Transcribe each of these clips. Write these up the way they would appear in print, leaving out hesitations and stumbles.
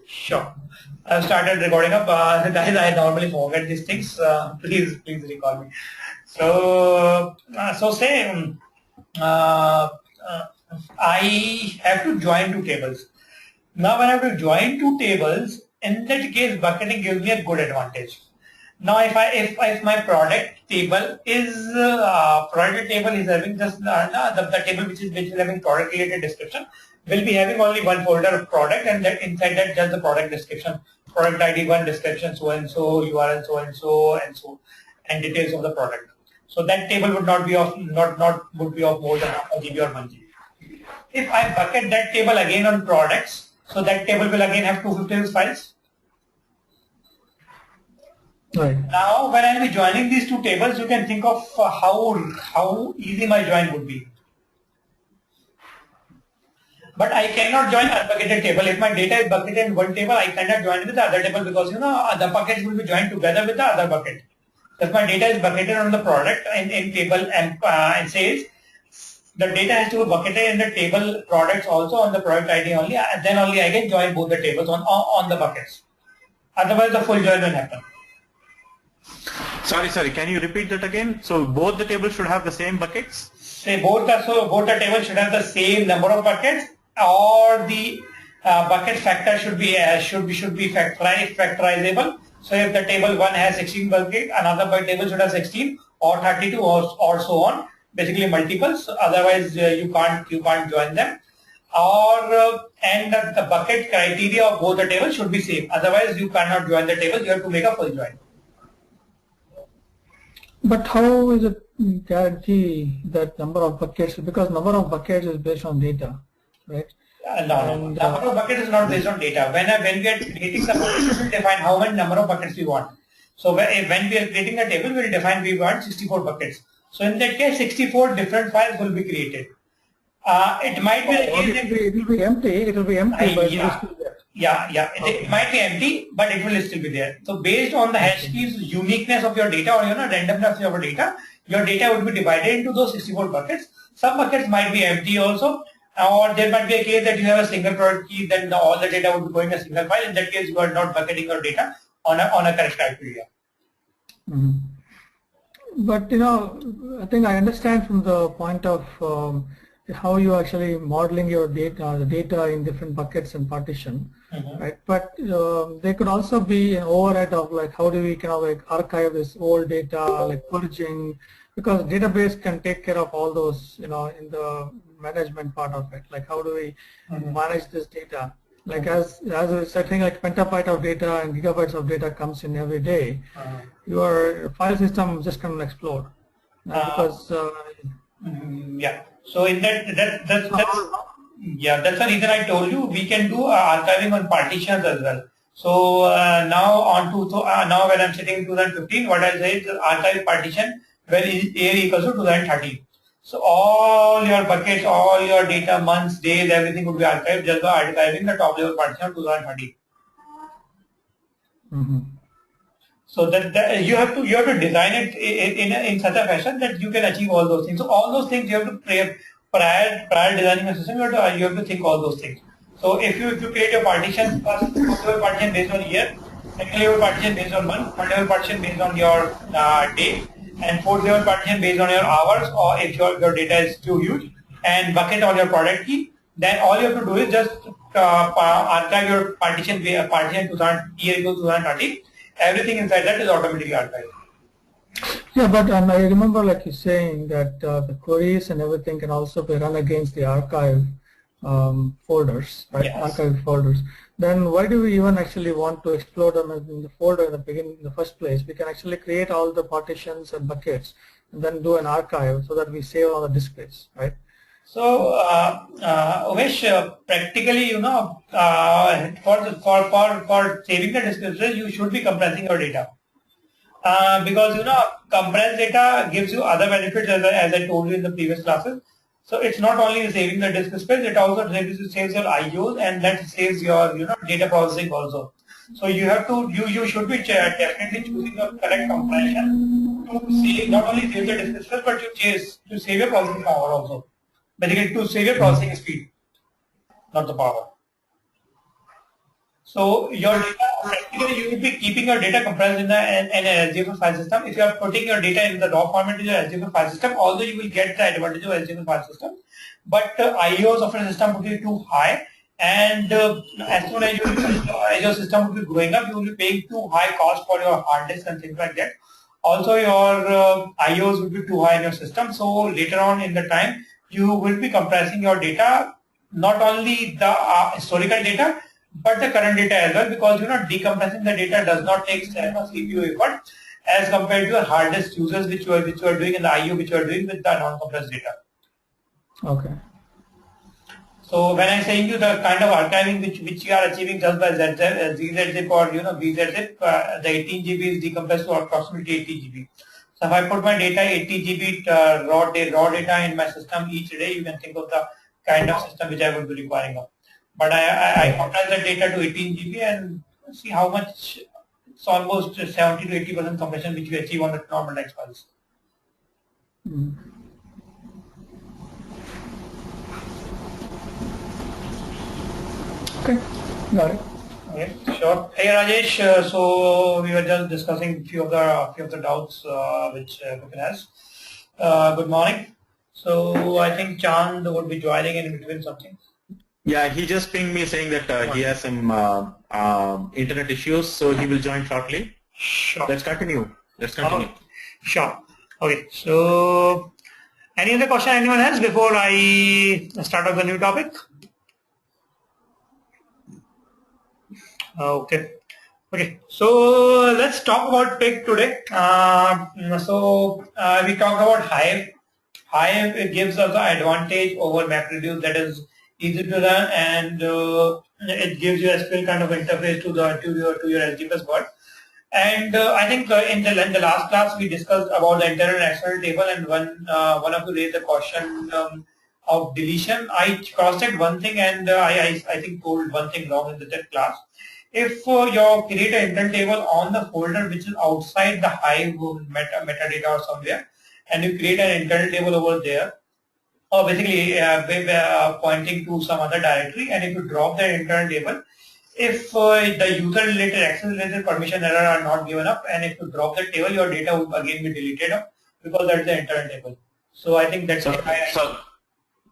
Sure. I've started recording up. Guys, I normally forget these things. Please recall me. So say uh, uh, I have to join two tables. Now when I have to join two tables, in that case, bucketing gives me a good advantage. Now if my product table is having just the table which is having product related description will be having only one folder of product, and that inside that just the product description, product ID 1 description, so and so, URL so and so and so, and details of the product. So that table would not be of would be of more than half a GB or 1 GB. If I bucket that table again on products, so that table will again have 256 files. Right. Now, when I will be joining these two tables, you can think of how easy my join would be. But I cannot join unbucketed table. If my data is bucketed in one table, I cannot join with the other table because the buckets will be joined together with the other bucket. If my data is bucketed on the product in table and sales, the data has to be bucketed in the table products also on the product ID only, and then only I can join both the tables on the buckets. Otherwise, the full join will happen. Sorry. Can you repeat that again? So both the tables should have the same buckets? Say both the tables should have the same number of buckets, or the bucket factor should be factorizable. So if the table 1 has 16 buckets, another table should have 16 or 32 or so on. Basically multiples. Otherwise you can't join them. Or and the bucket criteria of both the tables should be same. Otherwise you cannot join the tables. You have to make a full join. But how is it guarantee that number of buckets? Because number of buckets is based on data, right? No. Number of buckets is not based on data. When we are creating the buckets, we will define how many number of buckets we want. So when we are creating the table, we will define we want 64 buckets. So in that case, 64 different files will be created. It might be the case that it will be empty. It will be empty, but it will still there. Yeah. It might be empty, but it will still be there. So based on the hash keys uniqueness of your data or randomness of your data would be divided into those 64 buckets. Some buckets might be empty also, or there might be a case that you have a single product key, then all the data would be going in a single file. In that case, you are not bucketing your data on a correct criteria. Mm-hmm. But I think I understand from the point of how you actually modeling your data, the data in different buckets and partition, right? But there could also be an overhead of like how do we kind of like archive this old data, like purging, because database can take care of all those, in the management part of it. Like how do we manage this data? Like as I think like petabyte of data and gigabytes of data comes in every day, your file system just can explode because yeah. So in that's the reason I told you we can do archiving on partitions as well. So now when I'm sitting in 2015, what I say is archive partition where year equals to 2013. So all your buckets, all your data, months, days, everything would be archived just by archiving the top level partition of 2013. So that you have to design it in such a fashion that you can achieve all those things. So all those things you have to prior designing a system, you have to think all those things. So if you create a partition, first level partition based on year, second level partition based on month, third level partition based on your day, and fourth level partition based on your hours, or if your data is too huge, and bucket on your product key, then all you have to do is just archive your partition year equals 2013. Everything inside that is automatically archived. Yeah, but I remember like you saying that the queries and everything can also be run against the archive folders, right? Yes. Archive folders. Then why do we even actually want to explode them in the folder in the beginning, in the first place? We can actually create all the partitions and buckets and then do an archive so that we save all the disk space, right? So, Umesh, practically, for saving the disk space, you should be compressing your data. Because compressed data gives you other benefits as I told you in the previous classes. So it's not only saving the disk space, it also saves your IOs, and that saves your data processing also. So you should be definitely choosing the correct compression to save, not only save the disk space, but to save your processing power also. Basically to save your processing speed, not the power. So your data, practically you will be keeping your data compressed in an SGFL file system. If you are putting your data in the raw format in your SGFL file system, although you will get the advantage of SGFL file system, but IOs of your system would be too high, and as soon as your system will be growing up, you will be paying too high cost for your hard disk and things like that. Also, your IOs will be too high in your system. So later on in the time, you will be compressing your data, not only the historical data, but the current data as well, because decompressing the data does not take so much CPU effort as compared to your hard disk users which you are doing in the IO, which you are doing with the non-compressed data. Okay. So when I'm saying you the kind of archiving which you are achieving just by ZZip or VZZip, the 18 GB is decompressed to approximately 80 GB. So if I put my data 80 GB raw data in my system each day, you can think of the kind of system which I would be requiring of. But I compress the data to 18 GB and see how much. It's almost 70 to 80% compression which we achieve on the normal text files. Mm. Okay, got it. Okay, sure. Hey Rajesh, so we were just discussing a few of the doubts which Gopin has. Good morning. So I think Chand would be joining in between something. Yeah, he just pinged me saying that he has some internet issues, so he will join shortly. Sure. Let's continue. Sure. Okay. So any other question anyone has before I start off the new topic? Okay. Okay, so let's talk about pig today. We talked about Hive. Hive gives us the advantage over MapReduce, that is easy to run, and it gives you a SQL kind of interface to your SGPS bot. And I think in the last class we discussed about the internal and external table, and one of you raised the question of deletion. I cross-checked one thing, and I think told one thing wrong in that class. If you create an internal table on the folder which is outside the Hive metadata or somewhere, and you create an internal table over there, or basically pointing to some other directory, and if you drop the internal table, if the user related access related permission error are not given up, and if you drop the table, your data would again be deleted up because that's the internal table. So I think that's so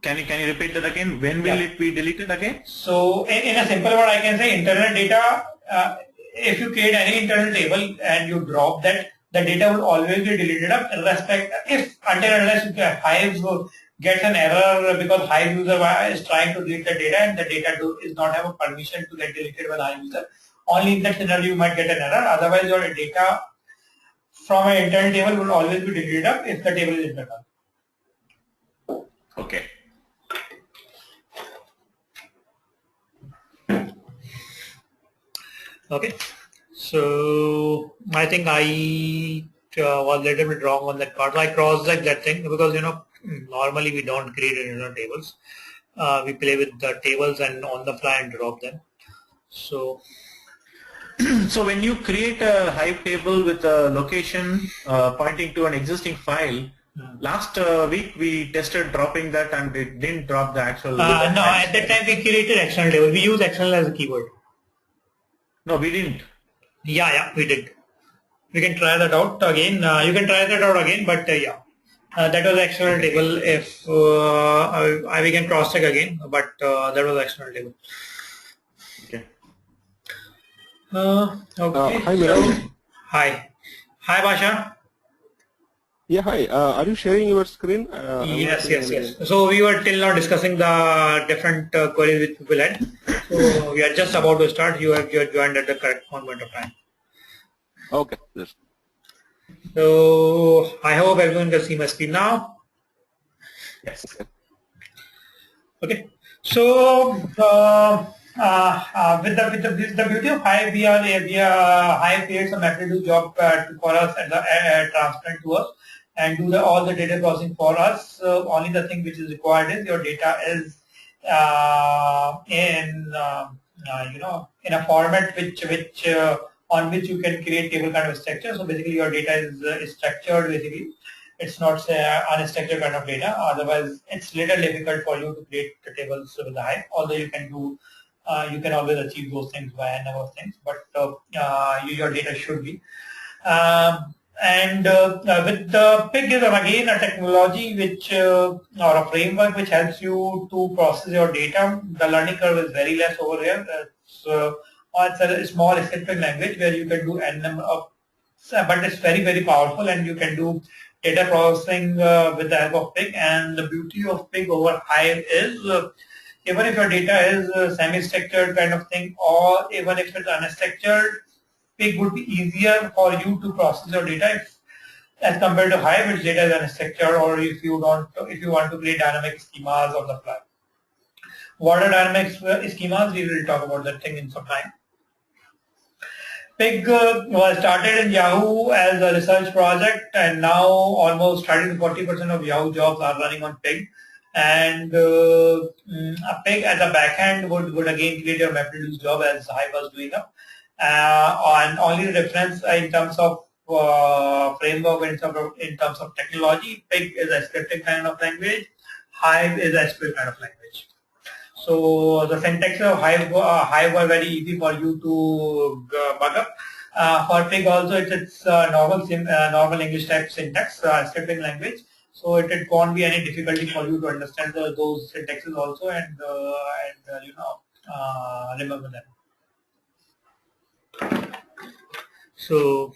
can you repeat that again? When will it be deleted again? So in a simple word, I can say internal data, if you create any internal table and you drop that, the data will always be deleted up if until unless Hive gets an error because Hive user is trying to delete the data and the data is not have a permission to get deleted by the Hive user. Only in that scenario you might get an error. Otherwise your data from an internal table will always be deleted up if the table is internal. Okay. Okay, so I think I was a little bit wrong on that part. So I cross-checked that thing because normally we don't create internal tables. We play with the tables and on the fly and drop them. So when you create a Hive table with a location pointing to an existing file, last week we tested dropping that and it didn't drop the actual. No, at that time we created external table. We use external as a keyword. No, we didn't. Yeah, we did. We can try that out again. You can try that out again, but that was external table. If we can cross check again, but that was external table. Okay. Okay. Hi, Miraj. Hi, Basha. Yeah, hi. Are you sharing your screen? Yes. So we were till now discussing the different queries which people had. So we are just about to start. You have joined at the correct moment of time. Okay. Yes. So I hope everyone can see my screen now. Yes. Okay. So with the beauty of Hive, Hive creates a MapReduce job for us and transparent to us, and do all the data processing for us. Only the thing which is required is your data is in a format on which you can create table kind of structure. So basically your data is structured. Basically, it's not unstructured kind of data. Otherwise, it's little difficult for you to create the tables with the Hive. Although you can do You can always achieve those things by a number of things, but your data should be. With the Pig is again a technology which or a framework which helps you to process your data. The learning curve is very less over here. It's a small scripting language where you can do n number of, but it's very powerful, and you can do data processing with the help of Pig. And the beauty of Pig over Hive is even if your data is semi-structured kind of thing, or even if it's unstructured, Pig would be easier for you to process your data as compared to Hive, which data is unstructured, or if you want to create dynamic schemas on the fly. What are dynamic schemas? We will talk about that thing in some time. Pig was started in Yahoo as a research project, and now almost 30 to 40% of Yahoo jobs are running on Pig. And a Pig as a backend would again create your MapReduce job as Hive was doing up. And only the difference in terms of framework, in terms of technology, Pig is a scripting kind of language, Hive is a SQL kind of language. So the syntax of Hive were very easy for you to bug up. For Pig also, it's normal English type syntax, scripting language. So it won't be any difficulty for you to understand those syntaxes also, and remember them. So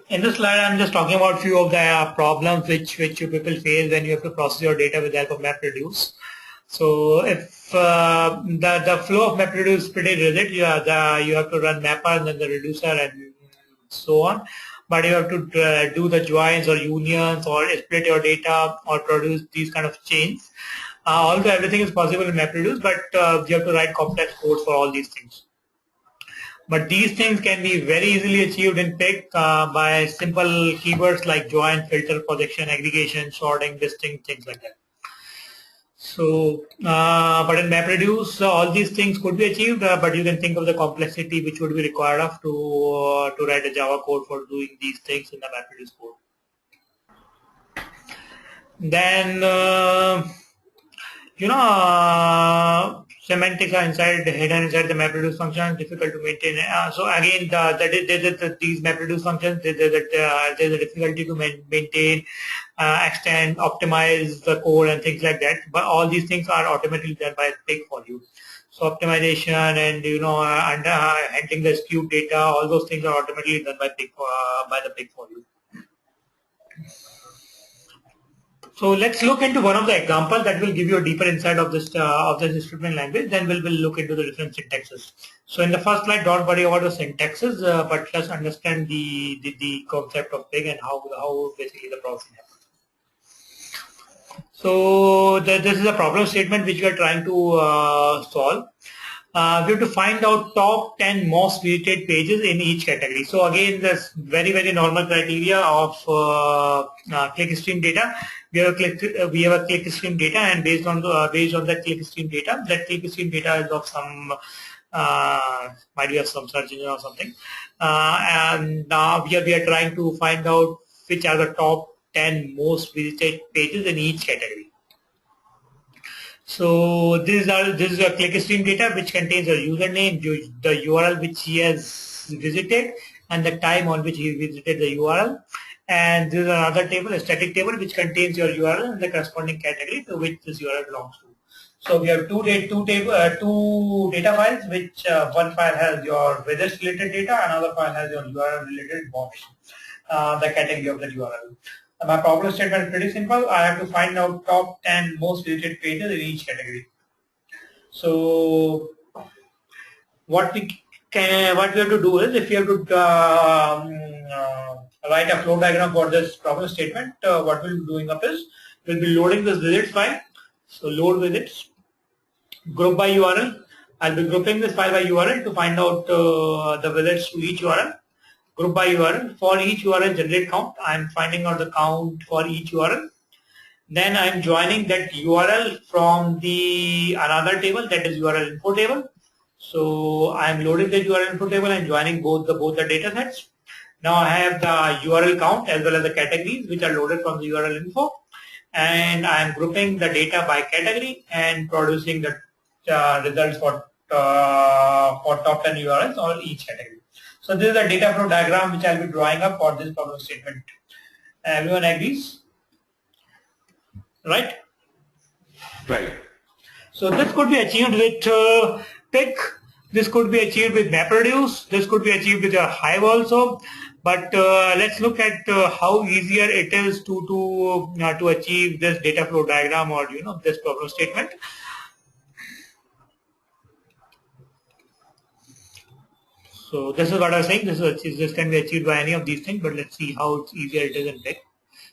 in this slide, I'm just talking about a few of the problems which you people face when you have to process your data with the help of MapReduce. So if the flow of MapReduce is pretty rigid, you have to run mapper and then the reducer and so on. But you have to do the joins or unions or split your data or produce these kind of chains. Although everything is possible in MapReduce, but you have to write complex codes for all these things. But these things can be very easily achieved in Pig by simple keywords like join, filter, projection, aggregation, sorting, listing, things like that. So, but in MapReduce, all these things could be achieved, but you can think of the complexity which would be required of to write a Java code for doing these things in the MapReduce code. Then, semantics are hidden inside the MapReduce function, difficult to maintain. So again, these MapReduce functions, there's a difficulty to maintain, extend, optimize the code and things like that. But all these things are automatically done by Pig for you. So optimization and handling the skewed data, all those things are automatically done by the Pig for you. So let's look into one of the examples that will give you a deeper insight of this scripting language. Then we'll look into the different syntaxes. So in the first slide, don't worry about the syntaxes, but let's understand the concept of Pig and how basically the processing happens. So this is a problem statement which we are trying to solve. We have to find out top 10 most visited pages in each category. So again, this very normal criteria of clickstream data. We have a clickstream data, and based on that clickstream data is of some might be of some search engine or something. And now we are trying to find out which are the top 10 most visited pages in each category. So this is a clickstream data which contains a username, the URL which he has visited, and the time on which he visited the URL. And this is another table, a static table, which contains your URL and the corresponding category to which this URL belongs to. So we have two data files, which one file has your visits related data, another file has your URL related information, the category of the URL. My problem statement is pretty simple. I have to find out top 10 most visited pages in each category. So what we have to do is, if you have to write a flow diagram for this problem statement, what we'll be doing up is we'll be loading this visits file. So load visits, group by URL. I'll be grouping this file by URL to find out the visits to each URL. Group by URL. For each URL generate count, I'm finding out the count for each URL. Then I'm joining that URL from the another table, that is URL info table. So I'm loading the URL info table and joining both the data sets. Now I have the URL count as well as the categories which are loaded from the URL info. and I am grouping the data by category and producing the results for top 10 URLs or each category. So this is a data flow diagram which I'll be drawing up for this problem statement. Everyone agrees? Right? Right. So this could be achieved with pick, this could be achieved with MapReduce, this could be achieved with a Hive also. But let's look at how easier it is to achieve this data flow diagram or this problem statement. So this is what I was saying. This can be achieved by any of these things, but let's see how it's easier it is in pick.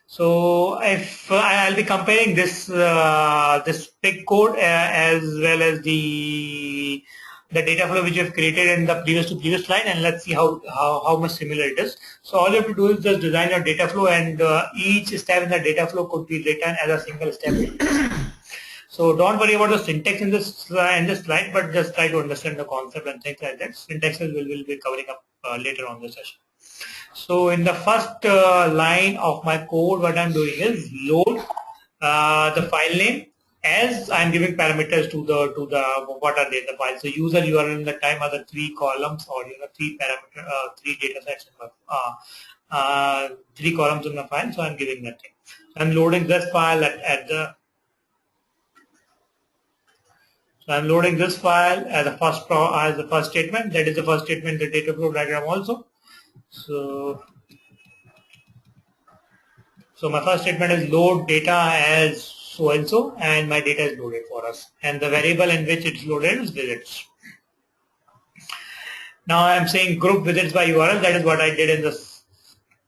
So if I'll be comparing this this pick code as well as the data flow which we have created in the previous slide, and let's see how much similar it is. So all you have to do is just design your data flow, and each step in the data flow could be written as a single step. So don't worry about the syntax in this slide, but just try to understand the concept and things like that. Syntaxes will be covering up later on the session. So in the first line of my code, what I'm doing is load the file name as I'm giving parameters to the what are they, the file. So user URL and the time are the 3 columns or three data sets in my 3 columns in the file. So I'm giving that thing. I'm loading this file I'm loading this file as the first statement. That is the first statement, the data flow diagram also. So my first statement is load data as so and so, and my data is loaded for us. And the variable in which it's loaded is visits. Now I'm saying group visits by URL. That is what I did in this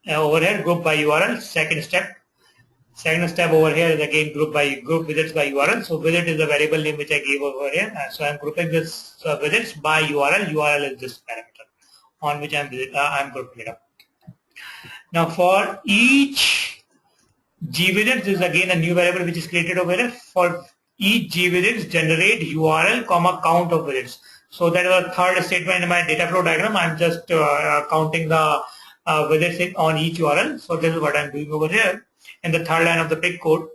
over here. Group by URL. Second step over here is again group visits by URL. So visit is the variable name which I gave over here. So I'm grouping this visits by URL. URL is this parameter on which I'm grouping it up. Now for each gvisits, this is again a new variable which is created over here. For each gvisits, generate URL comma count of visits. So that is the third statement in my data flow diagram. I'm just counting the visits on each URL. So this is what I'm doing over here in the third line of the pick code.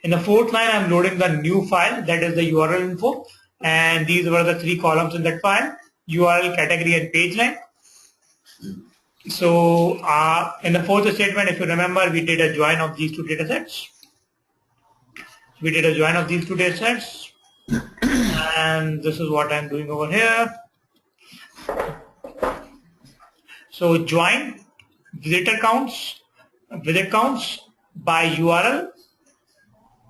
In the fourth line, I'm loading the new file, that is the URL info, and these were the 3 columns in that file: URL, category, and page line. So in the fourth statement, if you remember, we did a join of these 2 data sets. And this is what I'm doing over here. So join visit counts by URL.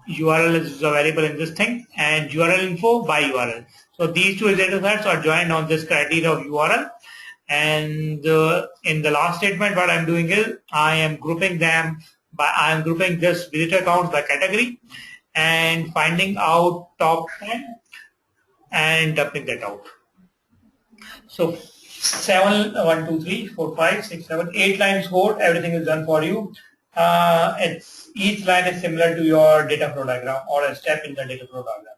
URL is a variable in this thing, and URL info by URL. So these 2 data sets are joined on this criteria of URL. And in the last statement, what I'm doing is I am grouping this visitor counts by category and finding out top 10 and dumping that out. So 7, 1, 2, 3, 4, 5, 6, 7, 8 lines code, everything is done for you. Each line is similar to your data flow diagram or a step in the data flow diagram.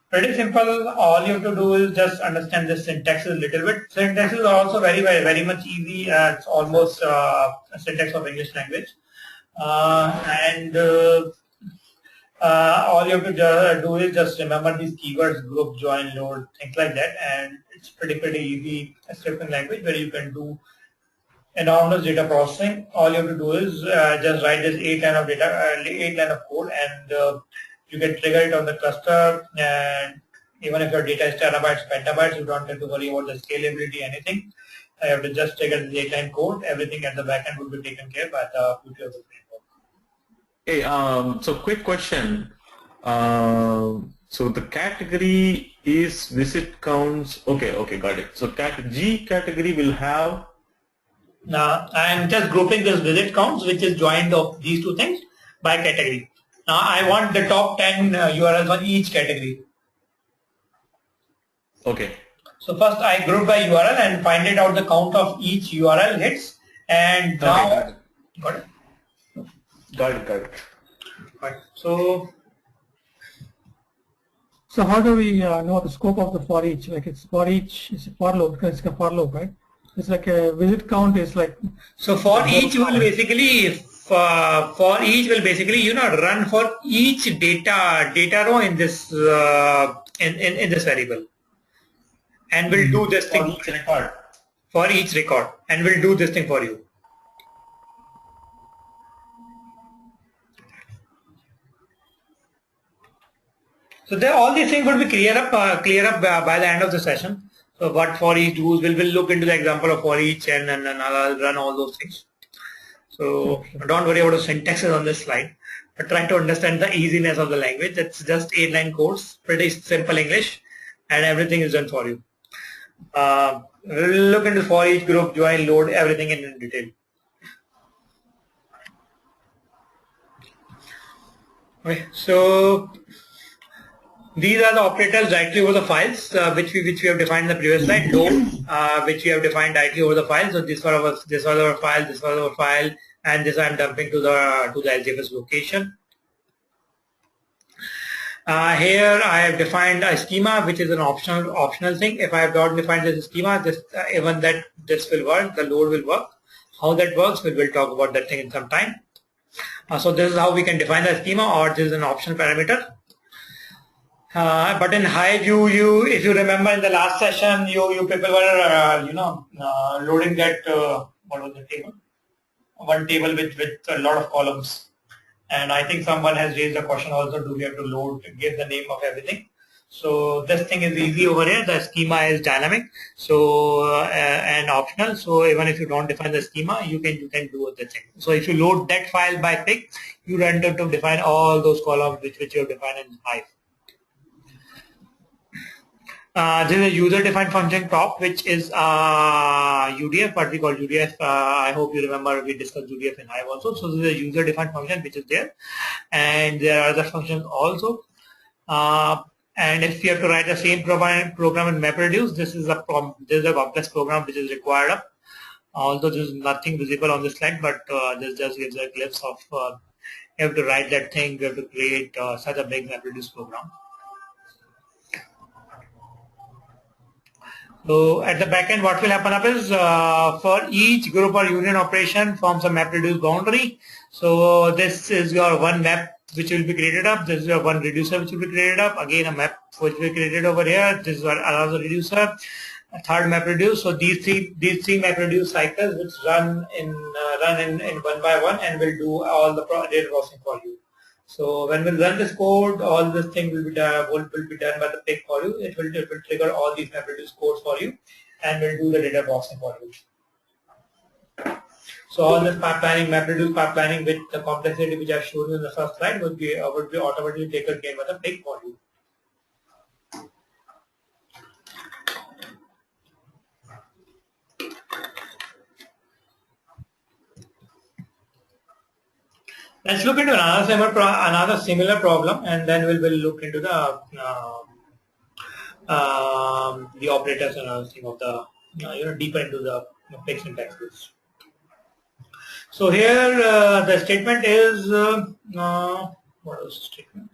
Pretty simple. All you have to do is just understand the syntax a little bit. Syntax is also very much easy. It's almost a syntax of English language. All you have to do is just remember these keywords: group, join, load, things like that, and it's pretty easy scripting language where you can do enormous data processing. All you have to do is just write this 8 line of code, and you can trigger it on the cluster. And even if your data is terabytes, petabytes, you don't have to worry about the scalability, anything. I have to just trigger the 8 line code. Everything at the backend will be taken care of by the beauty of the framework. Hey, so quick question. So the category is visit counts. Okay, got it. So G category will have. Now I'm just grouping this visit counts, which is joined of these 2 things by category. Now I want the top 10 URLs on each category. Okay. So first I group by URL and find it out the count of each URL hits, and now got it. Right. So how do we know the scope of the for each? Like it's for each, it's a for loop, it's a for loop, right? It's like a visit count is like. So for each will basically for each will basically run for each data row in this in this variable, and will do this For thing each record. for each record, and will do this thing for you. So all these things will be clear up by the end of the session. So what for each do's, we'll look into the example of for each, and I'll run all those things. So don't worry about the syntaxes on this slide, but try to understand the easiness of the language. It's just 8-line course, pretty simple English, and everything is done for you. We'll look into for each, group, join, load, everything in detail. Okay, so these are the operators directly over the files, which we have defined in the previous slide. Load, which we have defined directly over the file. So this was our file, this was our file, and this I am dumping to the LGFS location. Here I have defined a schema, which is an optional thing. If I have not defined this schema, even that this will work, the load will work. How that works, we will talk about that thing in some time. So this is how we can define the schema, or this is an optional parameter. But in Hive, if you remember in the last session, you people were loading that what was the table? One table with a lot of columns, and I think someone has raised a question also: do we have to give the name of everything? So this thing is easy over here. The schema is dynamic, so and optional. So even if you don't define the schema, you can do the thing. So if you load that file by pick, you run to define all those columns which you have defined in Hive. This is a user-defined function top, which is UDF, what we call UDF. I hope you remember we discussed UDF in Hive also. So this is a user-defined function which is there, and there are other functions also. And if you have to write the same program in MapReduce, this is a complex program which is required up. Although there is nothing visible on this slide, but this just gives a glimpse of you have to write that thing. You have to create such a big MapReduce program. So at the back end, what will happen up is for each group or union operation forms a MapReduce boundary. So this is your one map which will be created up. This is your one reducer which will be created up. Again, a map which will be created over here. This is another reducer, a third MapReduce. So these three MapReduce cycles which run in one by one, and will do all the data processing for you. So when we run this code, all this thing will be done by the pick for you. It will trigger all these MapReduce codes for you, and will do the data processing for you. So all this pipelining, MapReduce pipelining with the complexity which I have shown you in the first slide would be automatically taken care by the pick for you. Let's look into another similar problem, and then we'll look into the operators and other thing of the deeper into the pick syntaxes. So here the statement is what was the statement?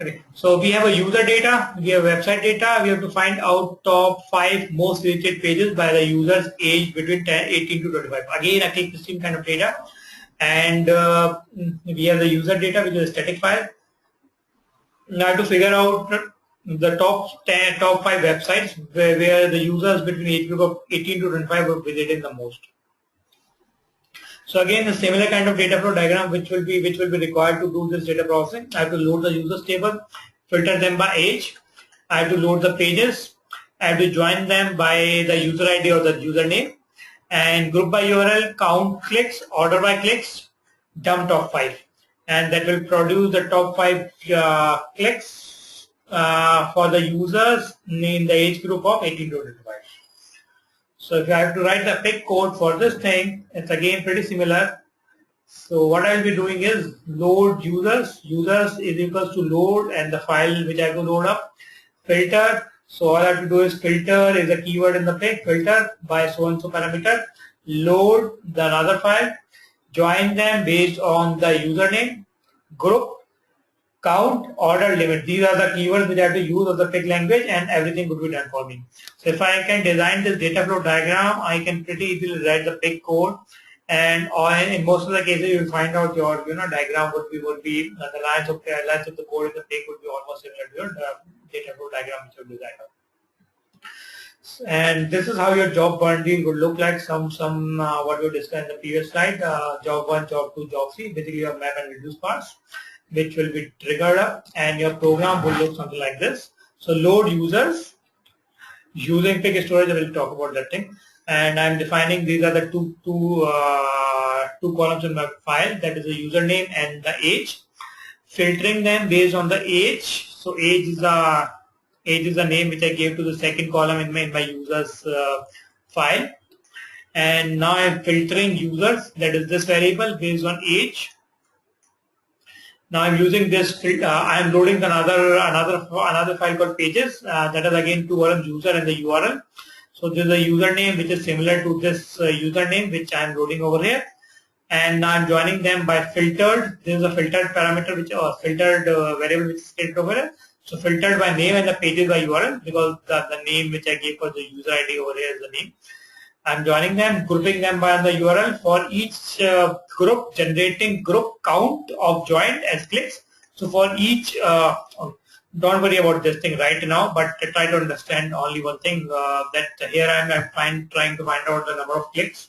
Okay, so we have a user data, we have website data. We have to find out top 5 most visited pages by the users age between 18 to 25. Again, a click listing kind of data. And we have the user data, which is a static file. Now to figure out the top 5 websites where the users between age group of 18 to 25 were visiting the most. So again, a similar kind of data flow diagram which will be required to do this data processing. I have to load the users table, filter them by age. I have to load the pages. I have to join them by the user ID or the username. And group by URL, count clicks, order by clicks, dump top 5, and that will produce the top 5 clicks for the users in the age group of 18 to 25. So if I have to write the pick code for this thing, it's again pretty similar. So what I will be doing is load users. Users is equals to load and the file which I have to load up. Filter. So all I have to do is filter is a keyword in the pick, filter by so and so parameter, load the another file, join them based on the username, group, count, order, limit. These are the keywords which I have to use of the pick language, and everything would be done for me. So if I can design this data flow diagram, I can pretty easily write the pick code and or in most of the cases you will find out your diagram would be the lines of the code in the pig would be almost similar to your data flow diagram which you designed. And this is how your job bundle would look like. Some what we discussed in the previous slide. Job 1, job 2, job 3. Basically your map and reduce parts, which will be triggered up, and your program will look something like this. So load users using pig storage. I will talk about that thing. And I'm defining these are the two columns in my file. That is the username and the age. Filtering them based on the age. So age is the name which I gave to the second column in my users file. And now I'm filtering users, that is this variable based on age. Now I'm using this. I'm loading another file called pages. That is again two columns, user and the URL. So this is a username which is similar to this username which I'm loading over here. And now I'm joining them by filtered. This is a filtered parameter which filtered variable which is stated over here. So filtered by name and the pages by URL, because the name which I gave for the user ID over here is the name. I'm joining them, grouping them by the URL. For each group, generating group count of joined as clicks. So for each, don't worry about this thing right now, but try to understand only one thing, that here I'm trying to find out the number of clicks.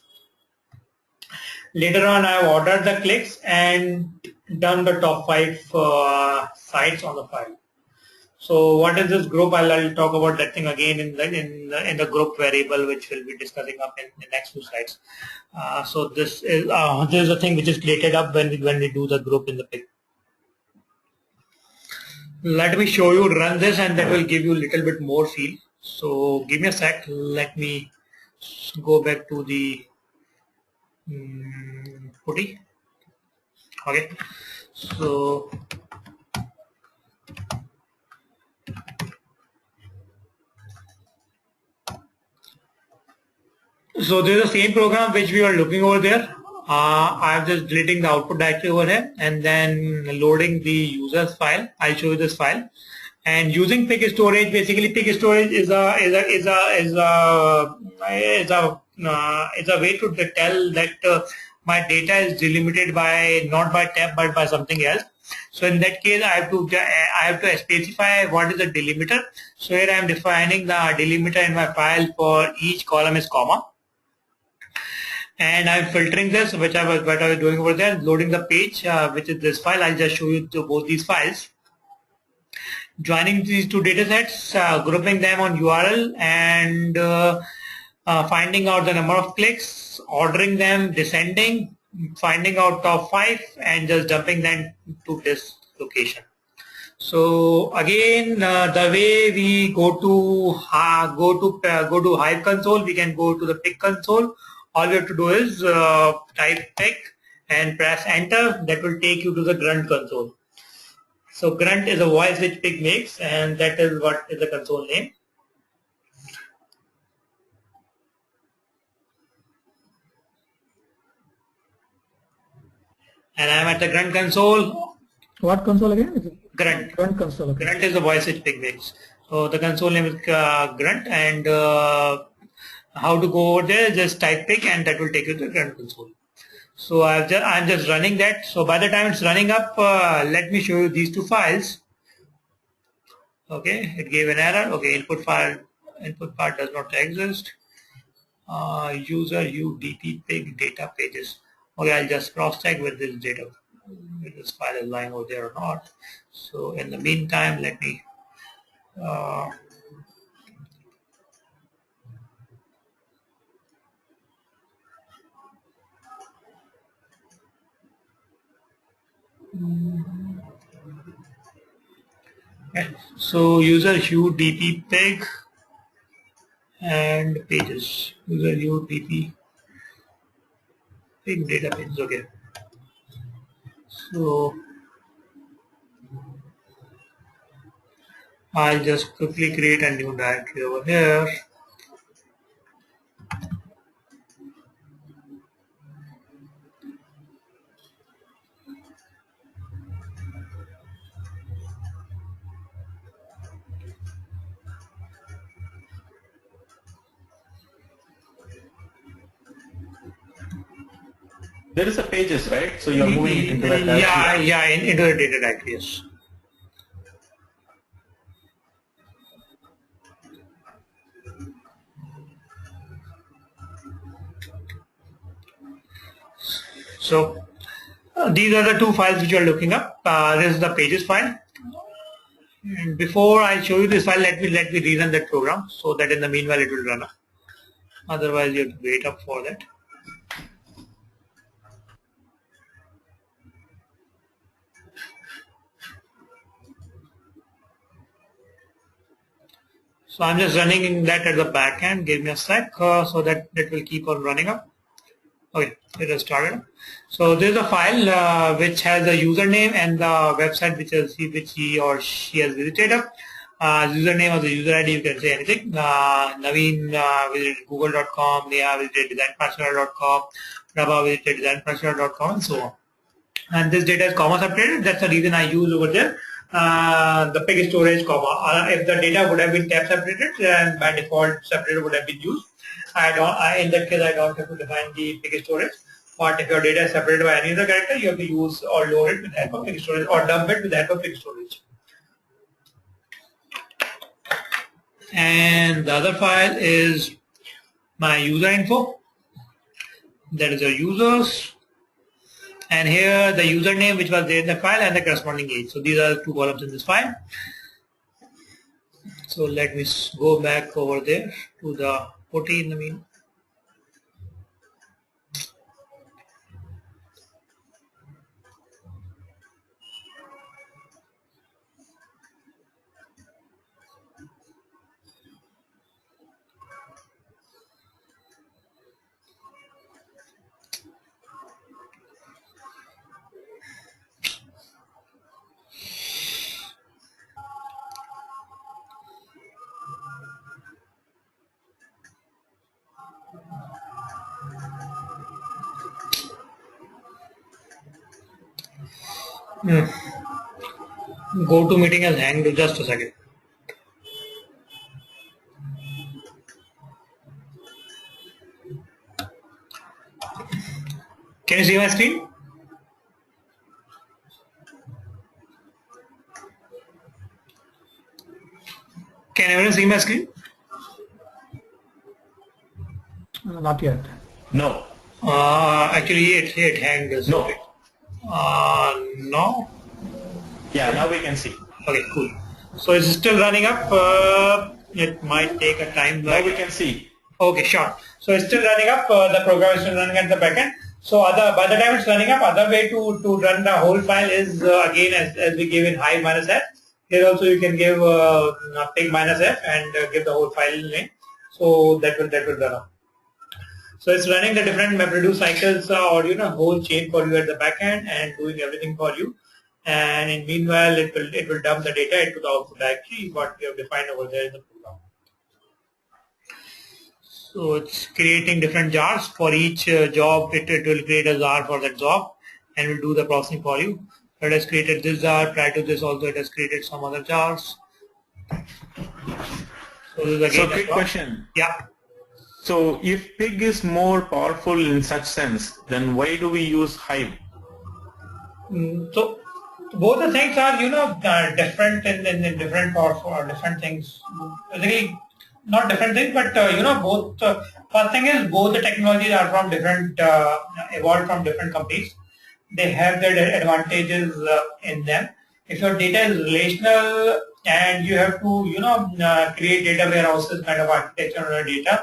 Later on, I have ordered the clicks and done the top 5 sites on the file. So what is this group? I'll talk about that thing again in the group variable, which we'll be discussing up in the next few slides. So this is a thing which is created up when we do the group in the pig. Let me show you run this, and that will give you a little bit more feel. So give me a sec. Let me go back to the footy. Okay. So this is the same program which we were looking over there. I'm just deleting the output directory over here and then loading the users file. I'll show you this file. And using pig storage, basically pig storage is a way to tell that my data is delimited by not by tab but by something else. So in that case, I have to specify what is the delimiter. So here I am defining the delimiter in my file for each column is comma. And I'm filtering this, which I was doing over there, loading the page, which is this file. I'll just show you both these files. Joining these two data sets, grouping them on URL, and finding out the number of clicks, ordering them, descending, finding out top 5, and just dumping them to this location. So again, the way we go to Hive console, we can go to the pig console. All you have to do is type pig and press enter. That will take you to the grunt console. So grunt is a voice which pig makes, and that is what is the console name. And I am at the grunt console. What console again? Is it Grunt. Grunt console. Okay. Grunt is the voice which pig makes. So the console name is grunt, and how to go over there? Just type pig, and that will take you to the grunt console. So I'm just running that. So by the time it's running up, let me show you these two files. Okay, it gave an error. Okay, input part does not exist. User udp pig data pages. Okay, I'll just cross check with this data, if this file is lying over there or not. So in the meantime, let me okay. So user udp pig and pages. User udp pig data pages. Okay. So I'll just quickly create a new directory over here. There is a pages, right? So you're moving it into that directory. Yeah, into the data directory, yes. So these are the two files which you are looking up. This is the pages file. And before I show you this file, let me rerun that program so that in the meanwhile it will run up. Otherwise, you have to wait up for that. So I'm just running that at the back end. Give me a sec so that will keep on running up. Okay, it has started. So there's a file which has a username and the website which he or she has visited. Username or the user ID, you can say anything. Naveen visited google.com, Neha visited designpathshala.com, Prabha visited designpathshala.com, and so on. And this data is comma separated. That's the reason I use over there the pig storage comma. If the data would have been tab separated, then by default separated would have been used. In that case, I don't have to define the pig storage. But if your data is separated by any other character, you have to use or load it with the help of pig storage or dump it with the help of pig storage. And the other file is my user info. That is your users. And here the username which was there in the file and the corresponding age. So these are the two columns in this file. So let me go back over there to the putty in the mean. Go to meeting has hanged. Just a second. Can you see my screen? Can everyone see my screen? Not yet. No. Actually, it hanged. No. No. Yeah, now we can see. Okay, cool. So it's still running up. It might take a time. Now we can see. Okay, sure. So it's still running up. The program is still running at the backend. So by the time it's running up, other way to run the whole file is again as we gave in hive -f. Here also you can give pig -f and give the whole file name. So that will run up. So it's running the different MapReduce cycles or whole chain for you at the backend and doing everything for you. And in meanwhile, it will dump the data into the output directory what we have defined over there in the program. So it's creating different jars for each job. It will create a jar for that job and will do the processing for you. So it has created this jar. Prior to this, also it has created some other jars. So this is again quick question. Yeah. So if pig is more powerful in such sense, then why do we use hive? So both the things are different in different for different things. Basically, not different things, but both. First thing is both the technologies are from different evolved from different companies. They have their advantages in them. If your data is relational and you have to create data warehouses kind of architecture on your data,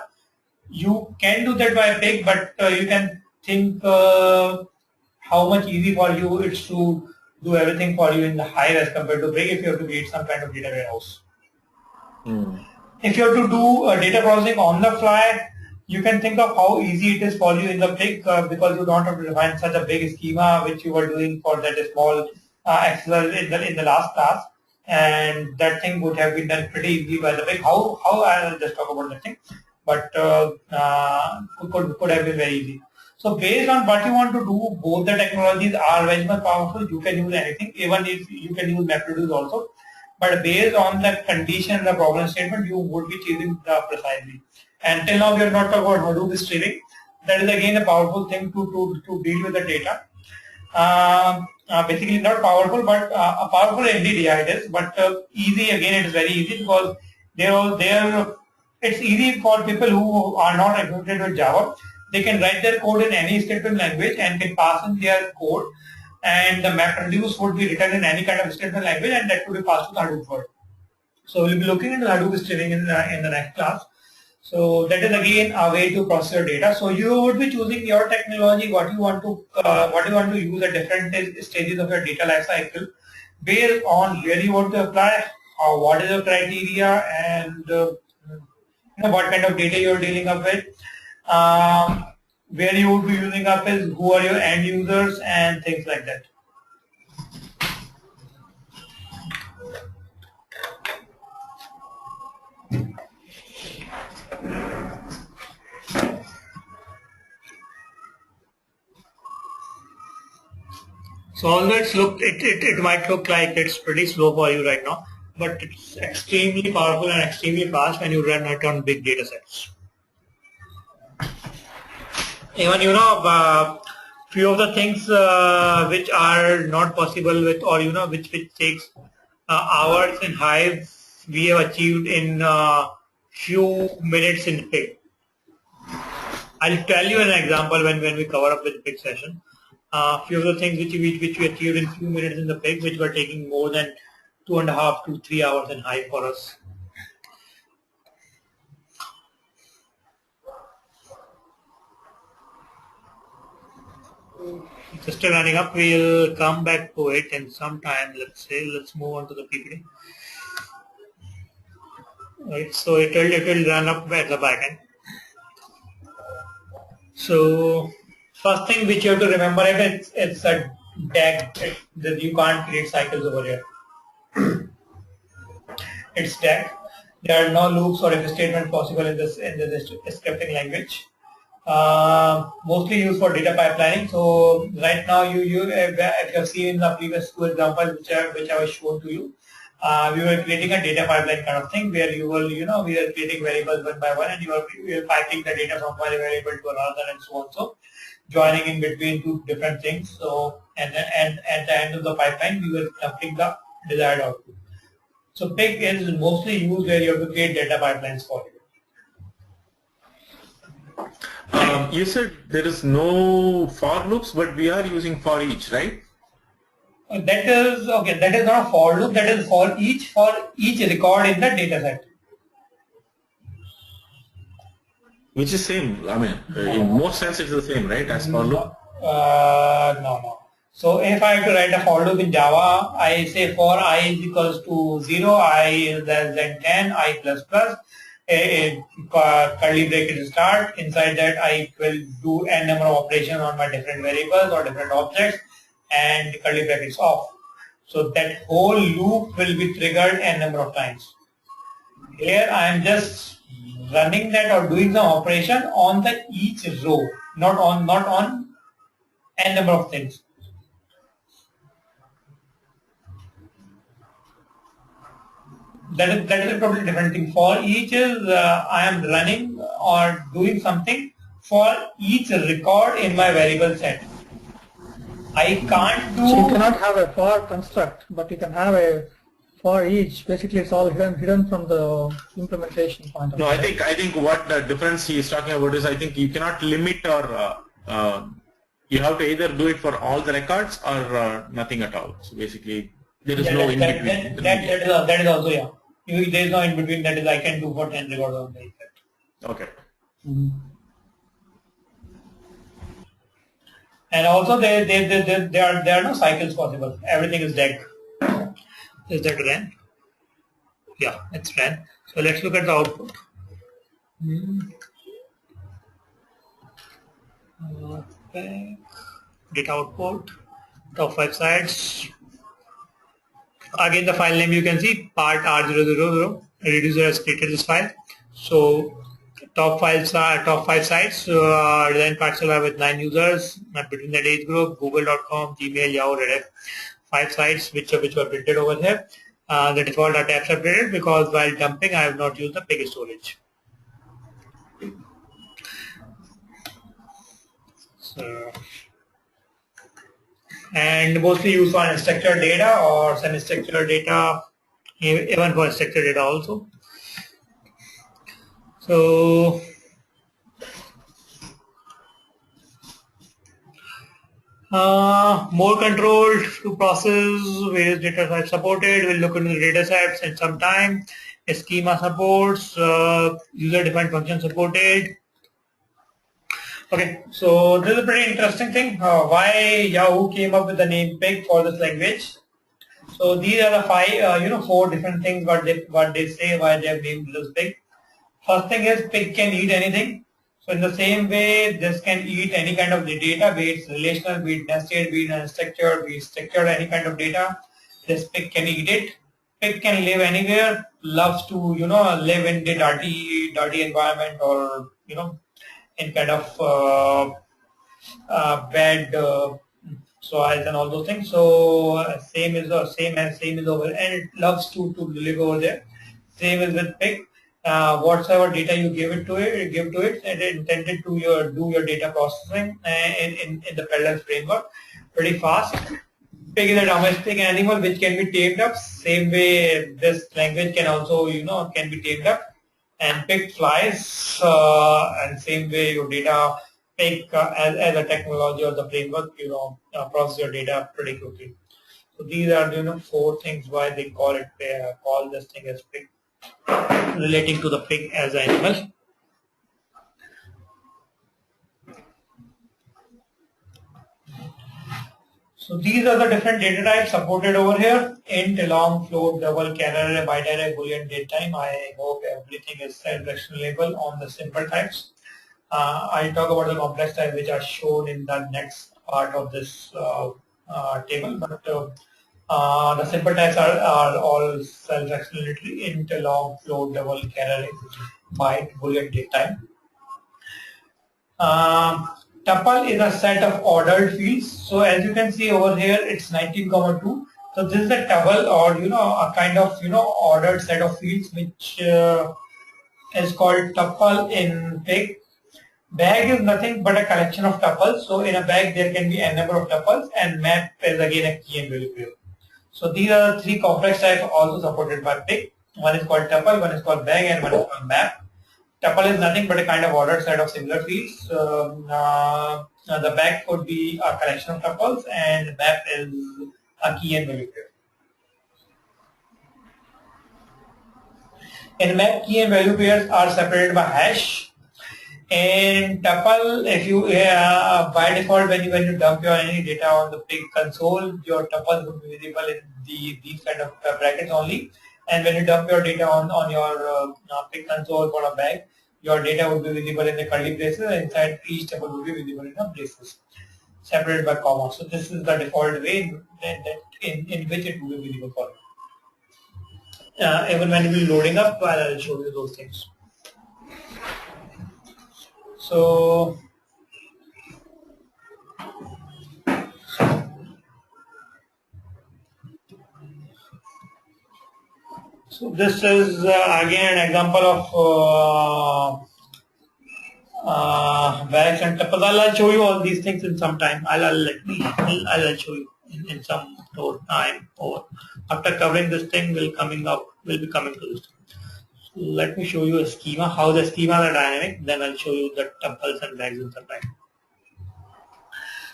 you can do that by pig, but you can think how much easy for you it's to do everything for you in the hive as compared to pig if you have to create some kind of data warehouse. If you have to do data processing on the fly, you can think of how easy it is for you in the pig because you don't have to define such a big schema which you were doing for that small Excel in the last task, and that thing would have been done pretty easily by the pig. How I'll just talk about that thing, but could have been very easy. So based on what you want to do, both the technologies are very much powerful. You can use anything, even if you can use MapReduce also. But based on the condition, the problem statement, you would be choosing precisely. And till now, we are not talking about Hadoop streaming. that is again a powerful thing to deal with the data. Basically not powerful, but a powerful indeed, yeah, it is. But easy, again, it is very easy because it's easy for people who are not acquainted with Java. They can write their code in any scripting language and can pass in their code, and the MapReduce would be written in any kind of scripting language, and that would be passed to the Hadoop world. So we'll be looking into Hadoop streaming in the next class. So that is again a way to process your data. So you would be choosing your technology, what you want to use at different stages of your data life cycle, based on where you want to apply, what is your criteria, and what kind of data you are dealing up with. Where you would be using up is who are your end users and things like that. So although it might look like it's pretty slow for you right now, but it's extremely powerful and extremely fast when you run it on big data sets. Even few of the things which are not possible with, or which takes hours in Hive, we have achieved in few minutes in Pig. I'll tell you an example when we cover up with Pig session. Few of the things which we achieved in few minutes in the Pig, which were taking more than 2.5 to 3 hours in Hive for us. It's still running up. We'll come back to it in some time. Let's move on to the PPT. Right, so it will run up at the backend. So first thing which you have to remember is it's a DAG. You can't create cycles over here. It's DAG. There are no loops or if statements possible in this scripting language. Mostly used for data pipelining. So right now, if you have seen in the previous two examples which I was shown to you, we were creating a data pipeline kind of thing where we are creating variables one by one, and you are piping the data from one variable to another and so on. So joining in between two different things. So and at the end of the pipeline, we were collecting the desired output. So Pig is mostly used where you have to create data pipelines for it. You said there is no for loops, but we are using for each, right? That is okay. That is not a for loop. That is for each record in the data set. Which is same. I mean, in most sense, it's the same, right? As for loop. No. So if I have to write a for loop in Java, I say for I is equals to 0, I is less than 10, I plus plus. A curly bracket start. Inside that, I will do n number of operations on my different variables or different objects, and curly brackets off. So that whole loop will be triggered n number of times. Here I am just running that or doing some operation on the each row, not on n number of things. That is a totally different thing. For each is I am running or doing something for each record in my variable set. I can't do. So you cannot have a for construct, but you can have a for each. Basically, it's all hidden from the implementation point of view. No, I think what the difference he is talking about is I think you cannot limit or you have to either do it for all the records or nothing at all. So basically, there is no in between. That is also, yeah. There is no in between. That is, I can do for 10 records on the effect. Okay. Mm-hmm. And also there are no cycles possible. Everything is dead. Is that ran? Yeah, it's ran. So let's look at the output. Okay. Data output. Top 5 sites. Again, the file name you can see part R000. Reducer has created this file. So top 5 sites. Design Pathshala with 9 users between that age group. Google.com, Gmail, Yahoo, Reddit. 5 sites which were printed over here. The default are tab separated because while dumping I have not used the Pig storage. And mostly used for unstructured data or semi-structured data, even for structured data also. So more controlled to process various data types supported. We'll look into the data sets in some time. Schema supports, user-defined function supported. Okay, so this is a pretty interesting thing. Why Yahoo came up with the name Pig for this language. So these are the five, 4 different things what they say why they have named this Pig. First thing is Pig can eat anything. So in the same way, this can eat any kind of data, be it relational, be it nested, be it unstructured, be it structured, any kind of data. This Pig can eat it. Pig can live anywhere. Loves to live in the dirty environment, or in kind of bad soils and all those things. So same is over, and it loves to live over there. Same is with Pig. Whatsoever data you give to it, and it intended to do your data processing in the parallel framework pretty fast. Pig is a domestic animal which can be tamed up. Same way, this language can also can be tamed up. And Pig flies, and same way your data Pig as a technology or the framework process your data pretty quickly. So these are 4 things why they call this thing as Pig, relating to the pig as an animal. So these are the different data types supported over here: int, long, float, double, char, byte array, boolean, datetime. I hope everything is self-explainable on the simple types. I'll talk about the complex types which are shown in the next part of this table, but the simple types are all self-explanatory: int, long, float, double, char, byte, boolean, datetime. Tuple is a set of ordered fields. So as you can see over here, it's 19,2. So this is a tuple, or a kind of ordered set of fields, which is called tuple in Pig. Bag is nothing but a collection of tuples. So in a bag there can be a number of tuples, and map is again a key and value pair. So these are the 3 complex types also supported by Pig. One is called tuple, one is called bag, and one is called map. Tuple is nothing but a kind of ordered set of similar fields. The bag could be a collection of tuples, and map is a key and value pair. In map, key and value pairs are separated by hash. In tuple, if you by default when you dump your any data on the Pig console, your tuples would be visible in these kind of brackets only. And when you dump your data on your Pig console for a bag, your data would be visible in the curly braces, and inside each tuple would be visible in the braces, separated by comma. So this is the default way in which it will be visible for you. Even when you will be loading up, I'll show you those things. So this is again an example of bags and tuples. I'll show you all these things in some time. I'll show you in some more time. Or after covering this thing, we'll be coming to this. So let me show you a schema, how the schemas are dynamic. Then I'll show you the tuples and bags in some time.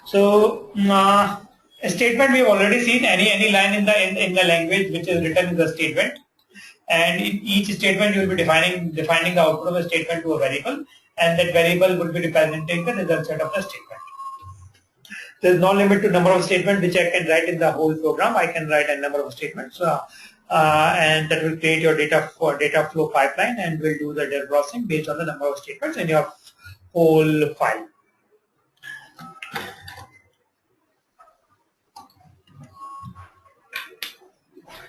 So a statement we've already seen. Any line in the language which is written is a statement. And in each statement you will be defining the output of a statement to a variable, and that variable would be representing the result set of the statement. There is no limit to number of statements which I can write in the whole program. I can write a number of statements, and that will create your data flow pipeline, and will do the data processing based on the number of statements in your whole file.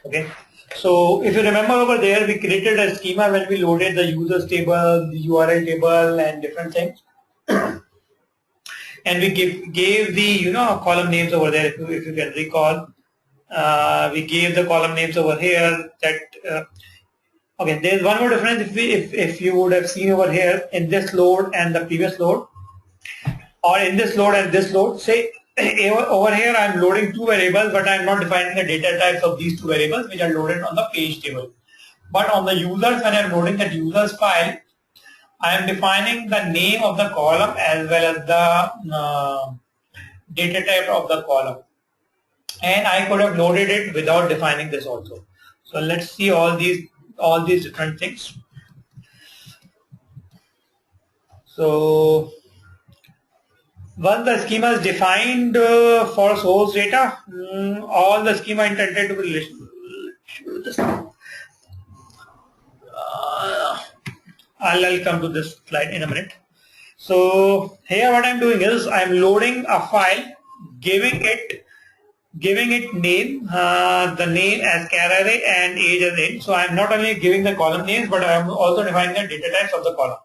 Okay. So if you remember over there, we created a schema when we loaded the users table, the URL table, and different things. And we gave the column names over there. If you can recall, we gave the column names over here. That okay. There is one more difference. If you would have seen over here in this load and the previous load, or in this load and this load. Say over here I'm loading two variables, but I'm not defining the data types of these two variables which are loaded on the page table. But on the users, when I'm loading that users file, I am defining the name of the column as well as the data type of the column. And I could have loaded it without defining this also. So let's see all these different things. So once the schema is defined for source data, all the schema intended to be relational. I'll come to this slide in a minute. So here what I'm doing is I'm loading a file, giving it name, the name as char array and age as int. So I'm not only giving the column names, but I'm also defining the data types of the column.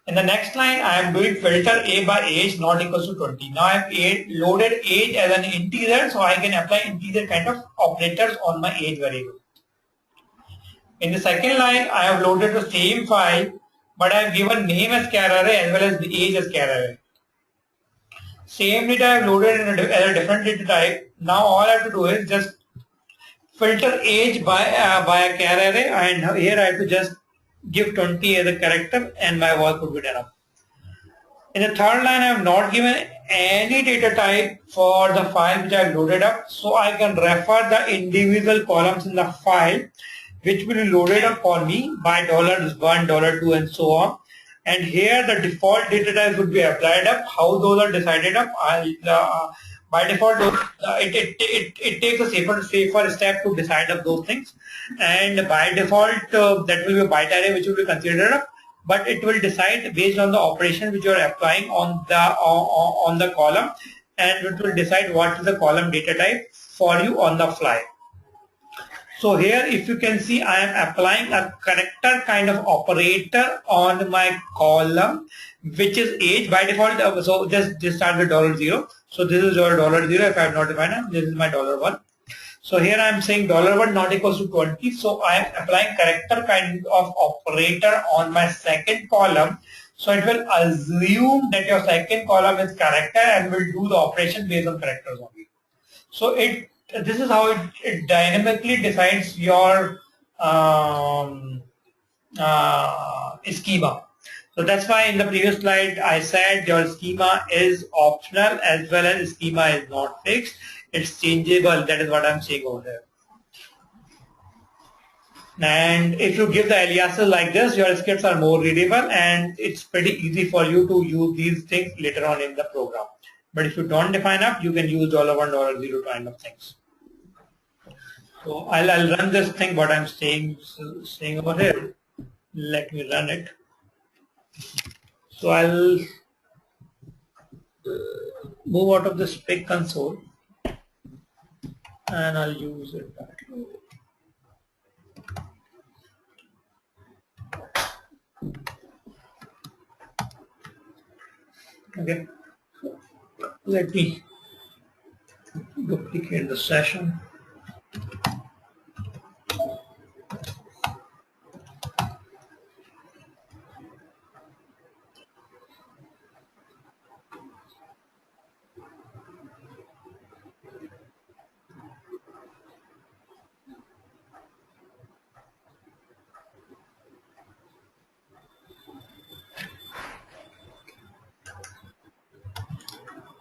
In the next line, I am doing filter a by age not equals to 20. Now I've loaded age as an integer, so I can apply integer kind of operators on my age variable. In the second line, I have loaded the same file, but I have given name as char array as well as the age as char array. Same data I have loaded as a different data type. Now all I have to do is just filter age by a char array, and here I have to just give 20 as a character and my work would be done up. In the third line, I have not given any data type for the file which I have loaded up, so I can refer the individual columns in the file which will be loaded up for me by $1, $2 and so on. And here the default data types would be applied up. How those are decided up? By default, it takes a safer step to decide up those things. And by default, that will be a byte array which will be considered up. But it will decide based on the operation which you are applying on the column, and it will decide what is the column data type for you on the fly. So here, if you can see, I am applying a character kind of operator on my column, which is age by default. So this starts with $0. So this is your $0 if I have not defined it. This is my $1. So here I am saying $1 not equals to 20. So I am applying character kind of operator on my second column. So it will assume that your second column is character and will do the operation based on characters only. So this is how it dynamically decides your schema. So that's why in the previous slide I said your schema is optional as well as schema is not fixed. It's changeable. That is what I'm saying over there. And if you give the aliases like this, your scripts are more readable and it's pretty easy for you to use these things later on in the program. But if you don't define up, you can use $1, $0 kind of things. So I'll run this thing what I'm saying over here. Let me run it. So I'll move out of this big console and I'll use it that way. Okay. Let me duplicate the session.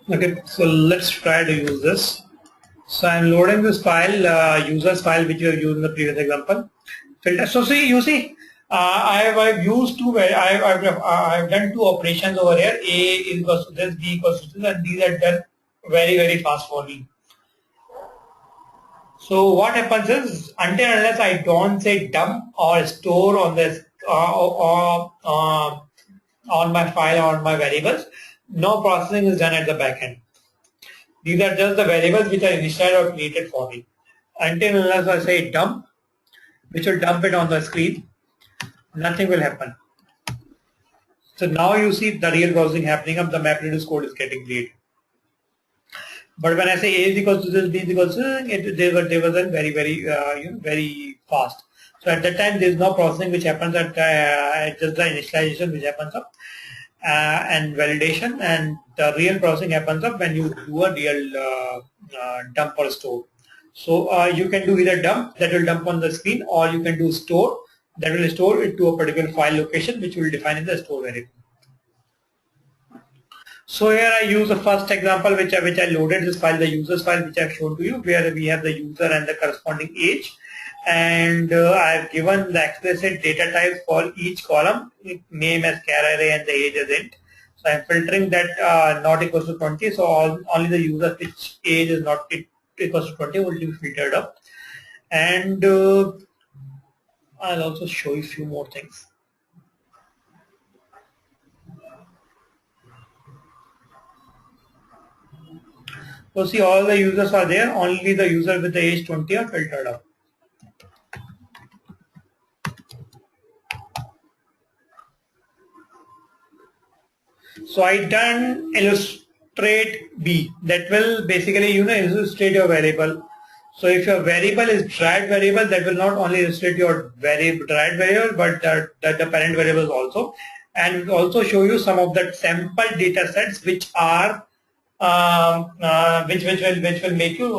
Okay, so let's try to use this. So I'm loading this file, users file, which you have used in the previous example. Filter. So see, you see, I've used two. I've done two operations over here. A is equals to this, B equals to this, and these are done very fast for me. So what happens is, until unless I don't say dump or store on this on my file or on my variables, no processing is done at the back end. These are just the variables which are initialized or created for me. Until unless I say dump, which will dump it on the screen, nothing will happen. So now you see the real processing happening up, the MapReduce code is getting created. But when I say A is equals to this, B is equals to this, they were very fast. So at that time there is no processing which happens at just the initialization which happens up. and validation, and the real processing happens up when you do a real dump or store. So you can do either dump, that will dump on the screen, or you can do store, that will store it to a particular file location which will define in the store variable. So here I use the first example which I loaded this file, the users file which I've shown to you, where we have the user and the corresponding age, and I've given the explicit data types for each column, name as char array and the age as int. So I'm filtering that not equals to 20, so only the user which age is not equals to 20 will be filtered up. And I'll also show you a few more things. So see, all the users are there, only the user with the age 20 are filtered up. So I done illustrate B, that will basically illustrate your variable. So if your variable is derived variable, that will not only illustrate your derived variable, but the parent variables also, and also show you some of the sample data sets which are which will make you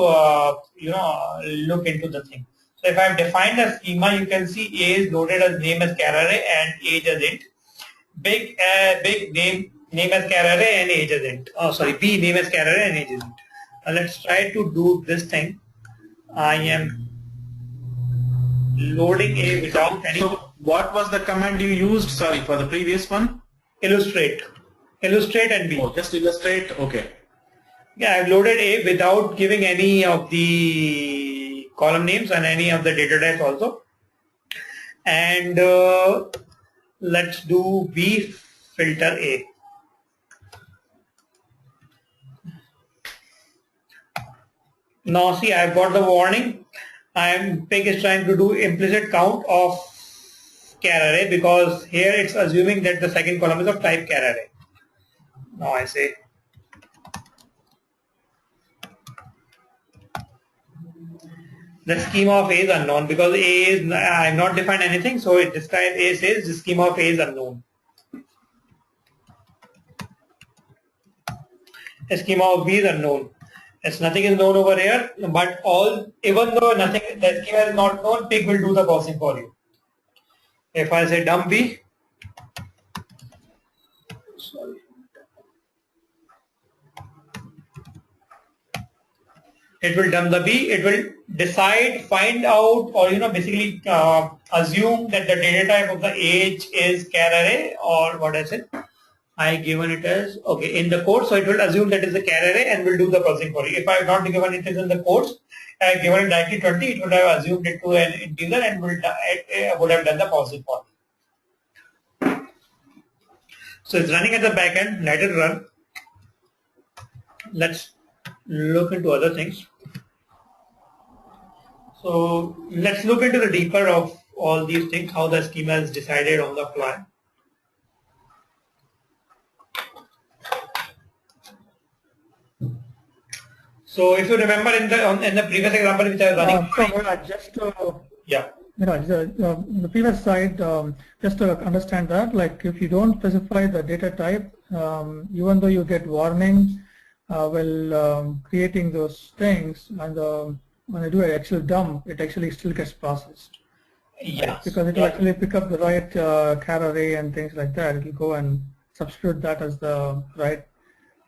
look into the thing. So if I have defined a schema, you can see A is loaded as name as char array and age as int. Big name as char array and age as int. Oh, sorry, B name as char array and age as int. Now let's try to do this thing. I am loading A without any. So what was the command you used? Sorry, for the previous one. Illustrate and B. Oh, just illustrate. Okay. Yeah, I've loaded A without giving any of the column names and any of the data types also. And let's do B filter A. Now see, I've got the warning. Pig is trying to do implicit count of char array, because here it's assuming that the second column is of type char array. Now I say the schema of A is unknown, because A is, I have not defined anything, so this time A says the schema of A is unknown. The schema of B is unknown. As nothing is known over here, but even though nothing, the schema is not known, Pig will do the processing for you. If I say dump B, sorry. It will dump the B, it will decide, find out, or basically assume that the data type of the age is char array, or what I said, I given it as, okay, in the code, so it will assume that is a char array and will do the processing for you. If I have not given it in the codes, I have given it directly 20, it would have assumed it to an integer and would have done the processing for you. So it's running at the back end, let it run. Let's look into other things. So let's look into the deeper of all these things, how the schema is decided on the fly. So if you remember in the previous example which I was running, yeah. The previous slide, just to understand that, like if you don't specify the data type, even though you get warning while creating those things, and when I do an actual dump, it actually still gets processed. Yes. Right? Because it will actually pick up the right char array and things like that. It will go and substitute that as the right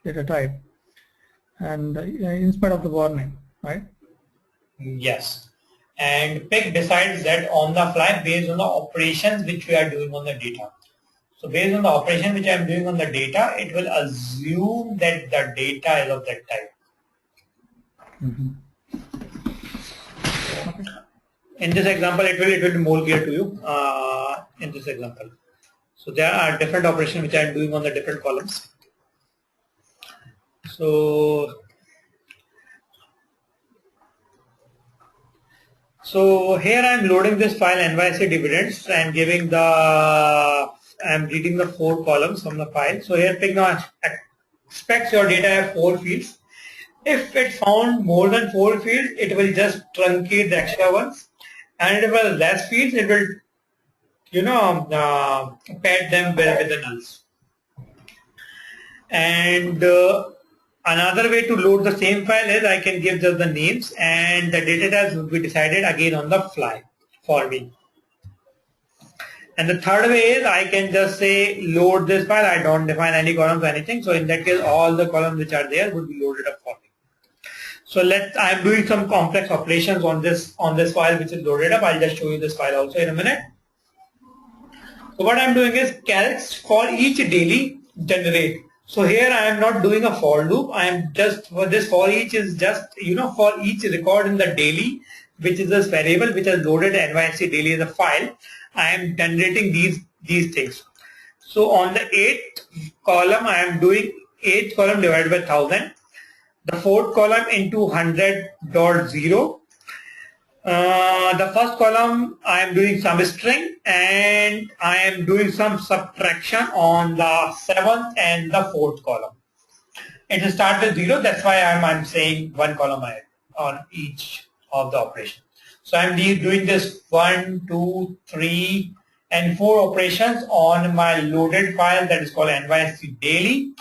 data type, and in spite of the warning, right? Yes. And Pig decides that on the fly based on the operations which we are doing on the data. So based on the operation which I am doing on the data, it will assume that the data is of that type. Mm-hmm. Okay. In this example, it will be more clear to you in this example. So there are different operations which I am doing on the different columns. So here I am loading this file NYC dividends and giving I am reading the 4 columns from the file. So here Pig now expects your data have 4 fields. If it found more than 4 fields, it will just truncate the extra ones, and if it has less fields, it will pad them with the nulls. And another way to load the same file is I can give just the names, and the data types will be decided again on the fly for me. And the third way is I can just say load this file. I don't define any columns or anything. So in that case, all the columns which are there would be loaded up for me. So I'm doing some complex operations on this file which is loaded up. I'll just show you this file also in a minute. So what I'm doing is calcs for each daily generate. So here I am not doing a for loop. I am just for this for each is just for each record in the daily, which is this variable which has loaded NYSE daily as a file. I am generating these things. So on the 8th column, I am doing 8th column divided by 1000. The 4th column into 100.0. The first column I am doing some string, and I am doing some subtraction on the 7th and the 4th column. It will start with 0. That's why I'm saying one column ahead on each of the operations. So I'm doing this 1, 2, 3, and 4 operations on my loaded file that is called NYSE daily.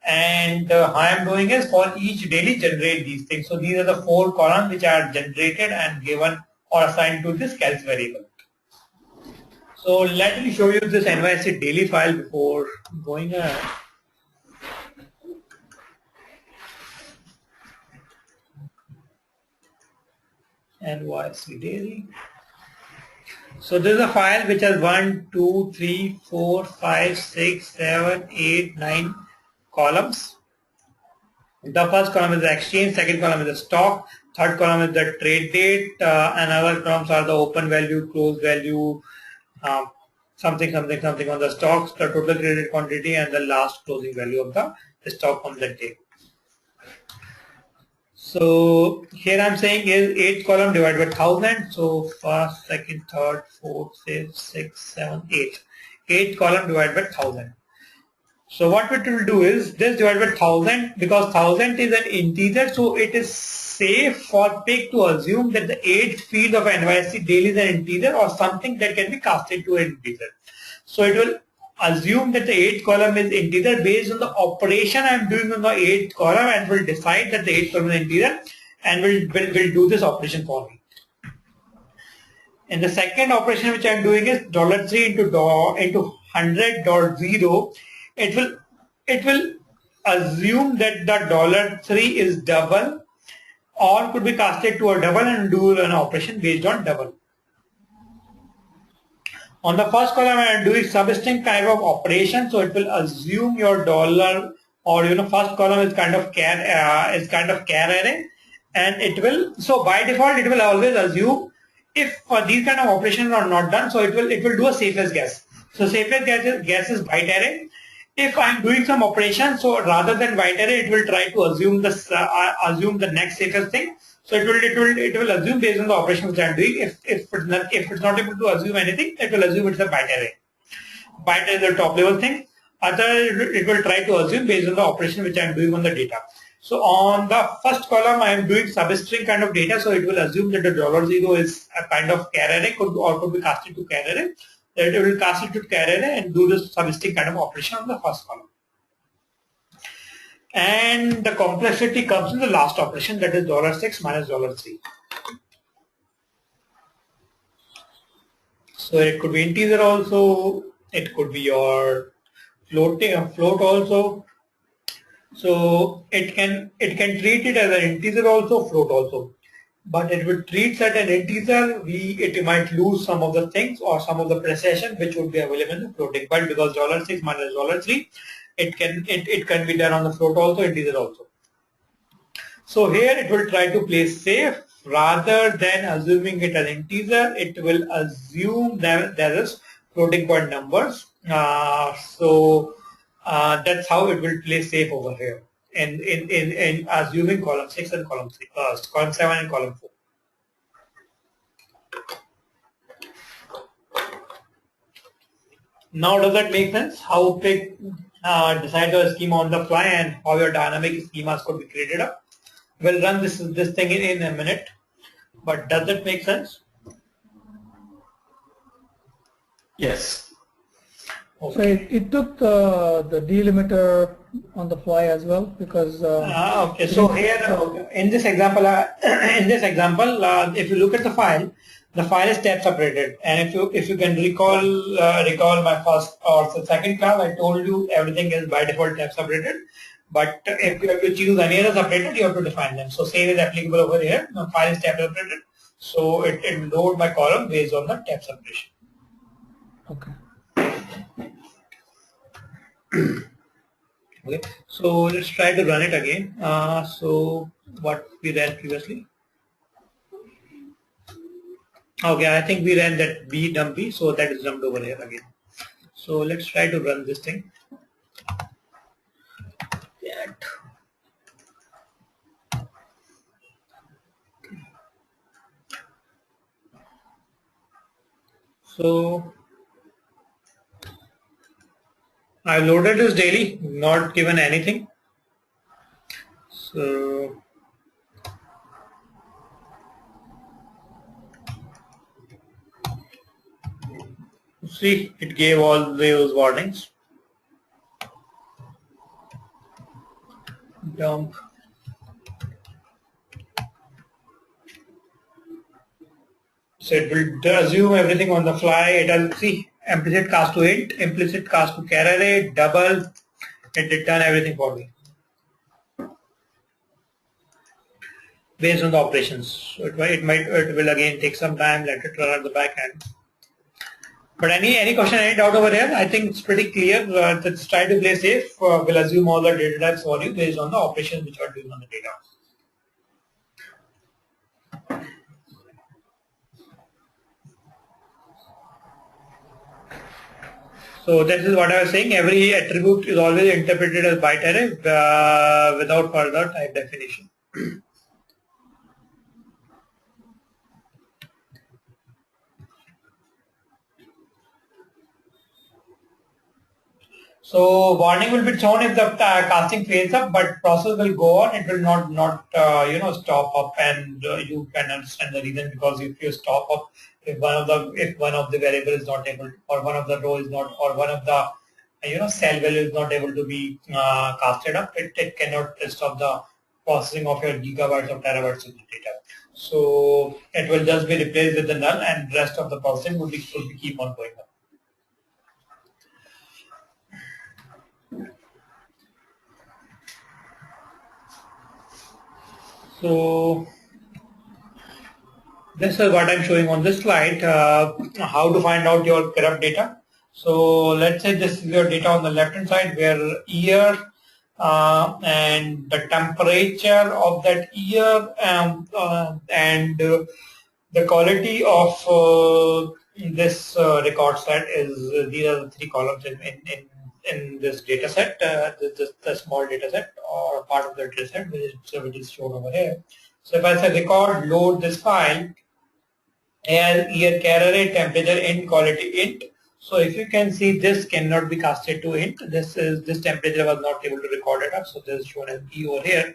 And how I am doing is for each daily generate these things. So these are the 4 columns which are generated and given or assigned to this calc variable. So let me show you this NYSE daily file before going ahead. NYSE daily. So this is a file which has 1, 2, 3, 4, 5, 6, 7, 8, 9 columns. The first column is the exchange, second column is the stock, third column is the trade date, and other columns are the open value, close value, something on the stocks, the total traded quantity, and the last closing value of the stock on that day. So here I'm saying is 8th column divided by 1000. So first, second, third, fourth, fifth, sixth, seventh, eighth. 8th column divided by 1000. So what it will do is this divided by 1000, because 1000 is an integer, so it is safe for Pig to assume that the 8th field of NYSE daily is an integer or something that can be casted to an integer. So it will assume that the 8th column is integer based on the operation I am doing on the 8th column, and will decide that the 8th column is integer and will do this operation for me. And the second operation which I am doing is $3 into 100.0. It will assume that the $3 is double or could be casted to a double and do an operation based on double. On the first column I am doing substring kind of operation, so it will assume your dollar or first column is kind of char array, and it will, so by default it will always assume if these kind of operations are not done, so it will do a safest guess. So safest guess is byte array. If I'm doing some operation, so rather than byte array, it will try to assume the next safest thing. So it will assume based on the operation which I'm doing. If it's not able to assume anything, it will assume it's a byte array. Byte array is the top level thing. Other, it will try to assume based on the operation which I'm doing on the data. So on the first column, I am doing substring kind of data, so it will assume that the $0 is a kind of char array, could be casted to char array. That it will cast it to char array and do this substring kind of operation on the first column. And the complexity comes in the last operation, that is $6 minus $3. So it could be integer also, it could be your float also. So it can treat it as an integer also, float also. But it will treat that an integer, it might lose some of the things or some of the precision which would be available in the floating. But because $6 minus $3, it can be done on the float also, integer also. So here it will try to play safe. Rather than assuming it as integer, it will assume that there is floating point numbers. That's how it will play safe over here. In assuming column 6 and column 3, column 7 and column 4. Now does that make sense? How Pig decide the schema on the fly and how your dynamic schemas could be created up? We'll run this thing in a minute, but does that make sense? Yes. So it took the delimiter on the fly as well, because okay. So here in this example, if you look at the file is tab separated, and if you can recall my first or the second class, I told you everything is by default tab separated. But if you have to choose any other separated, you have to define them. So same is applicable over here. The file is tab separated, so it will load my column based on the tab separation. Okay. Okay, so let's try to run it again. So what we ran previously. Okay, I think we ran that B dump B, so that is dumped over here again. So let's try to run this thing. So I loaded this daily, not given anything. So see, it gave all those warnings. Dump. So it will assume everything on the fly. It will see implicit cast to int, implicit cast to char array, double. It did done everything for me based on the operations. So it will again take some time. Let it run at the back end. But any question, any doubt over here? I think it's pretty clear. Let's try to play safe. We'll assume all the data types for you based on the operations which are doing on the data. So this is what I was saying. Every attribute is always interpreted as byte array without further type definition. So warning will be shown if the casting fails up, but process will go on. It will not stop up, and you can understand the reason, because if you stop up, if one of the variable is not able to, or one of the row is not, or one of the cell value is not able to be casted up, it cannot stop the processing of your gigabytes or terabytes of data. So it will just be replaced with the null, and rest of the processing would keep on going up. So this is what I'm showing on this slide, how to find out your corrupt data. So let's say this is your data on the left hand side, where year and the temperature of that year and the quality of this record set is, these are the three columns in this data set, the small data set or part of the data set which is shown over here. So if I say record, load this file, and year, char array, temperature, int, quality, int. So if you can see, this cannot be casted to int. This temperature was not able to record it up, so this is shown as E over here.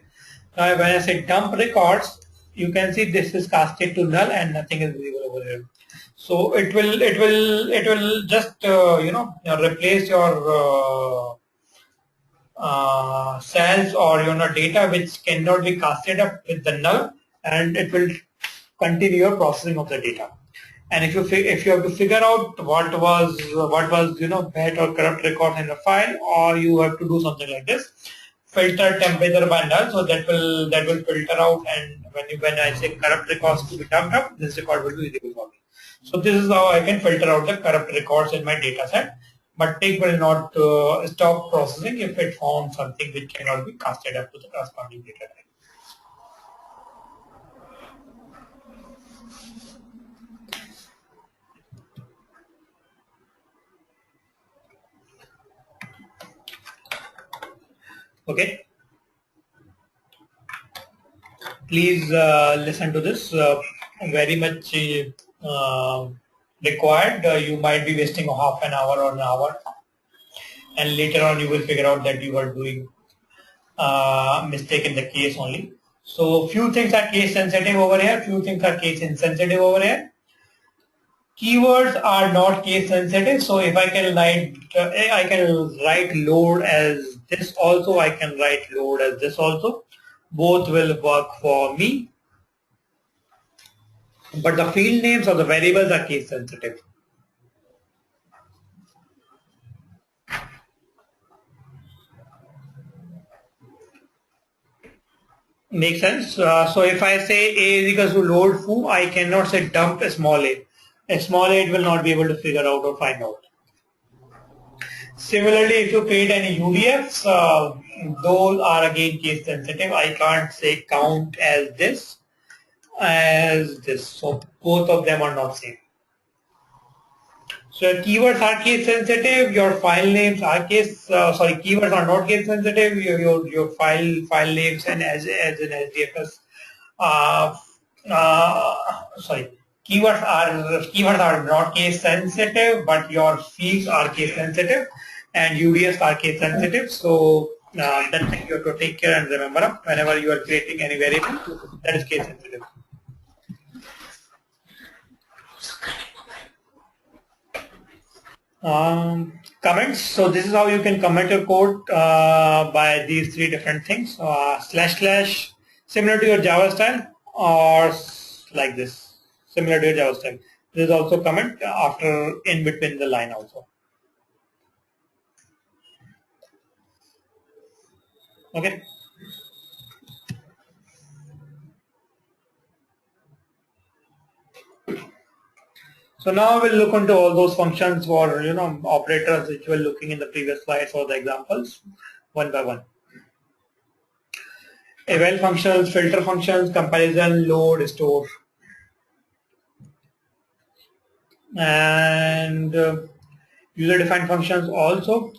Now when I say dump records, you can see this is casted to null and nothing is visible over here. So it will just replace your cells or data which cannot be casted up with the null, and it will continue your processing of the data. And if you have to figure out what was bad or corrupt record in the file, or you have to do something like this, filter temperature by null, so that will filter out, and when I say corrupt records to be dumped up, this record will be visible for me. So this is how I can filter out the corrupt records in my data set. But Tick will not stop processing if it found something which cannot be casted up to the corresponding data type. Okay. Please listen to this. Very much required. You might be wasting half an hour or an hour, and later on you will figure out that you are doing mistake in the case only. So few things are case sensitive over here, few things are case insensitive over here. Keywords are not case sensitive, so if I can write load as this also, I can write load as this also. Both will work for me. But the field names or the variables are case sensitive. Makes sense? So if I say A is equals to load foo, I cannot say dump a small a. A small a it will not be able to figure out or find out. Similarly, if you create any UDFs, those are again case sensitive. I can't say count as this, So both of them are not same. So keywords are case sensitive. Your file names are keywords are not case sensitive. Your file names and as in SDFS. Keywords are not case sensitive, but your fields are case sensitive, and UDFs are case sensitive. So that thing you have to take care and remember whenever you are creating any variable that is case sensitive. Comments. So this is how you can comment your code by these three different things. / similar to your Java style, or like this, similar to your Java style. This is also comment after in between the line also. Okay. So now we'll look into all those functions for operators which we're looking in the previous slides or the examples one by one. Eval functions, filter functions, comparison, load, store, and user-defined functions also.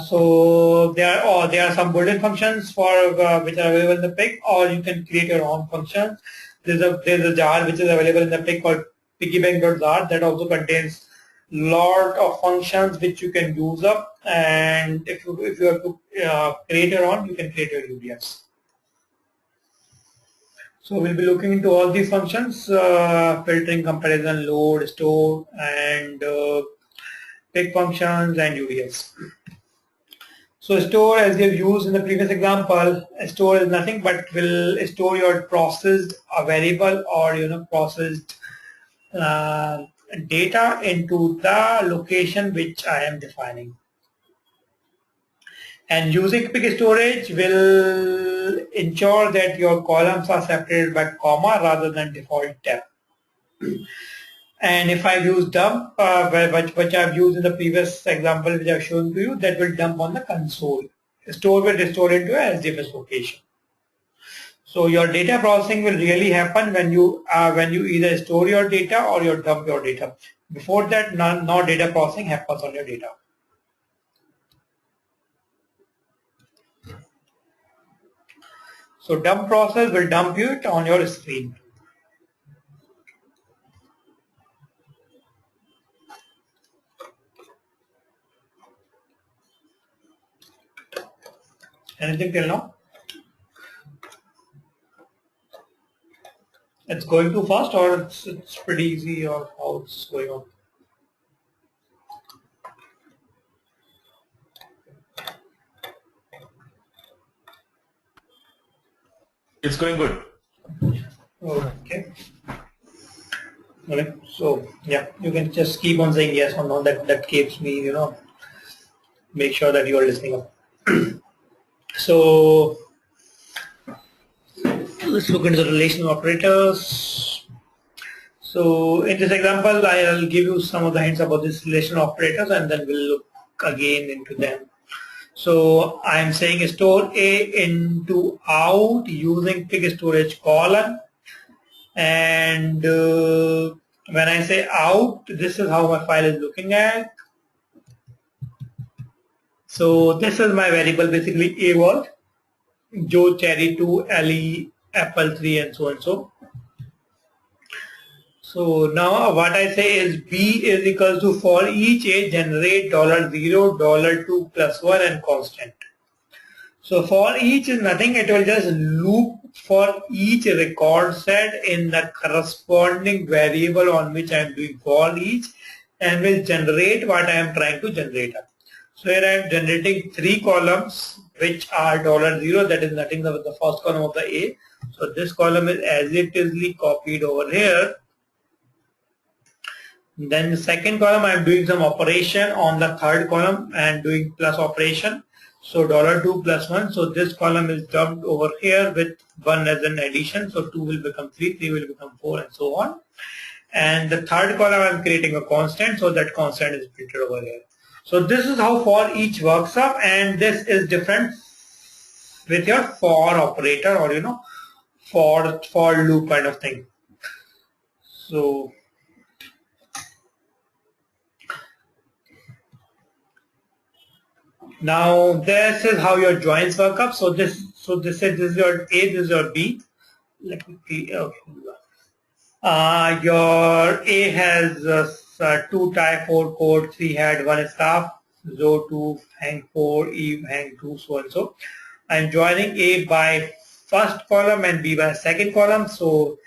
So there are some Boolean functions for which are available in the PIC, or you can create your own functions. There's a jar which is available in the PIC called piggybank.jar that also contains lot of functions which you can use up, and if you have to create your own, you can create your UDFs. So we'll be looking into all these functions: filtering, comparison, load, store, and PIC functions and UDFs. So store, as we have used in the previous example, store is nothing but will store your processed variable or processed data into the location which I am defining. And using PIC storage will ensure that your columns are separated by comma rather than default tab. And if I use dump, which I've used in the previous example which I've shown to you, that will dump on the console. Store will restore into a SDFS location. So your data processing will really happen when you either store your data or you dump your data. Before that, no data processing happens on your data. So dump process will dump it on your screen. Anything till now? It's going too fast, or it's pretty easy, or how it's going on? It's going good. Okay. Okay. So yeah, you can just keep on saying yes or no. That keeps me, make sure that you are listening up. So let's look into the relational operators. So in this example, I'll give you some of the hints about these relational operators, and then we'll look again into them. So I'm saying store A into out using PIC storage colon, and when I say out, this is how my file is looking at. So this is my variable, basically A was Joe Cherry 2, Ellie Apple 3, and so and so. So now what I say is B is equals to for each A generate $0, $2 plus 1 and constant. So for each is nothing, it will just loop for each record set in the corresponding variable on which I am doing for each, and will generate what I am trying to generate. So here I am generating 3 columns which are $0, that is nothing but the first column of the A. So this column is as it is copied over here. Then the second column I am doing some operation on the third column and doing plus operation. So $2 plus 1. So this column is dumped over here with 1 as an addition. So 2 will become 3, 3 will become 4, and so on. And the third column I am creating a constant. So that constant is printed over here. So this is how for each works up, and this is different with your for operator, or for loop kind of thing. So now this is how your joins work up. So this is your A, this is your B. Let me see. Okay. Your A has 2 tie, 4 code, 3 head, 1 staff, 0, 2, hang 4, eve, hang 2, so and so. I'm joining A by first column and B by second column. So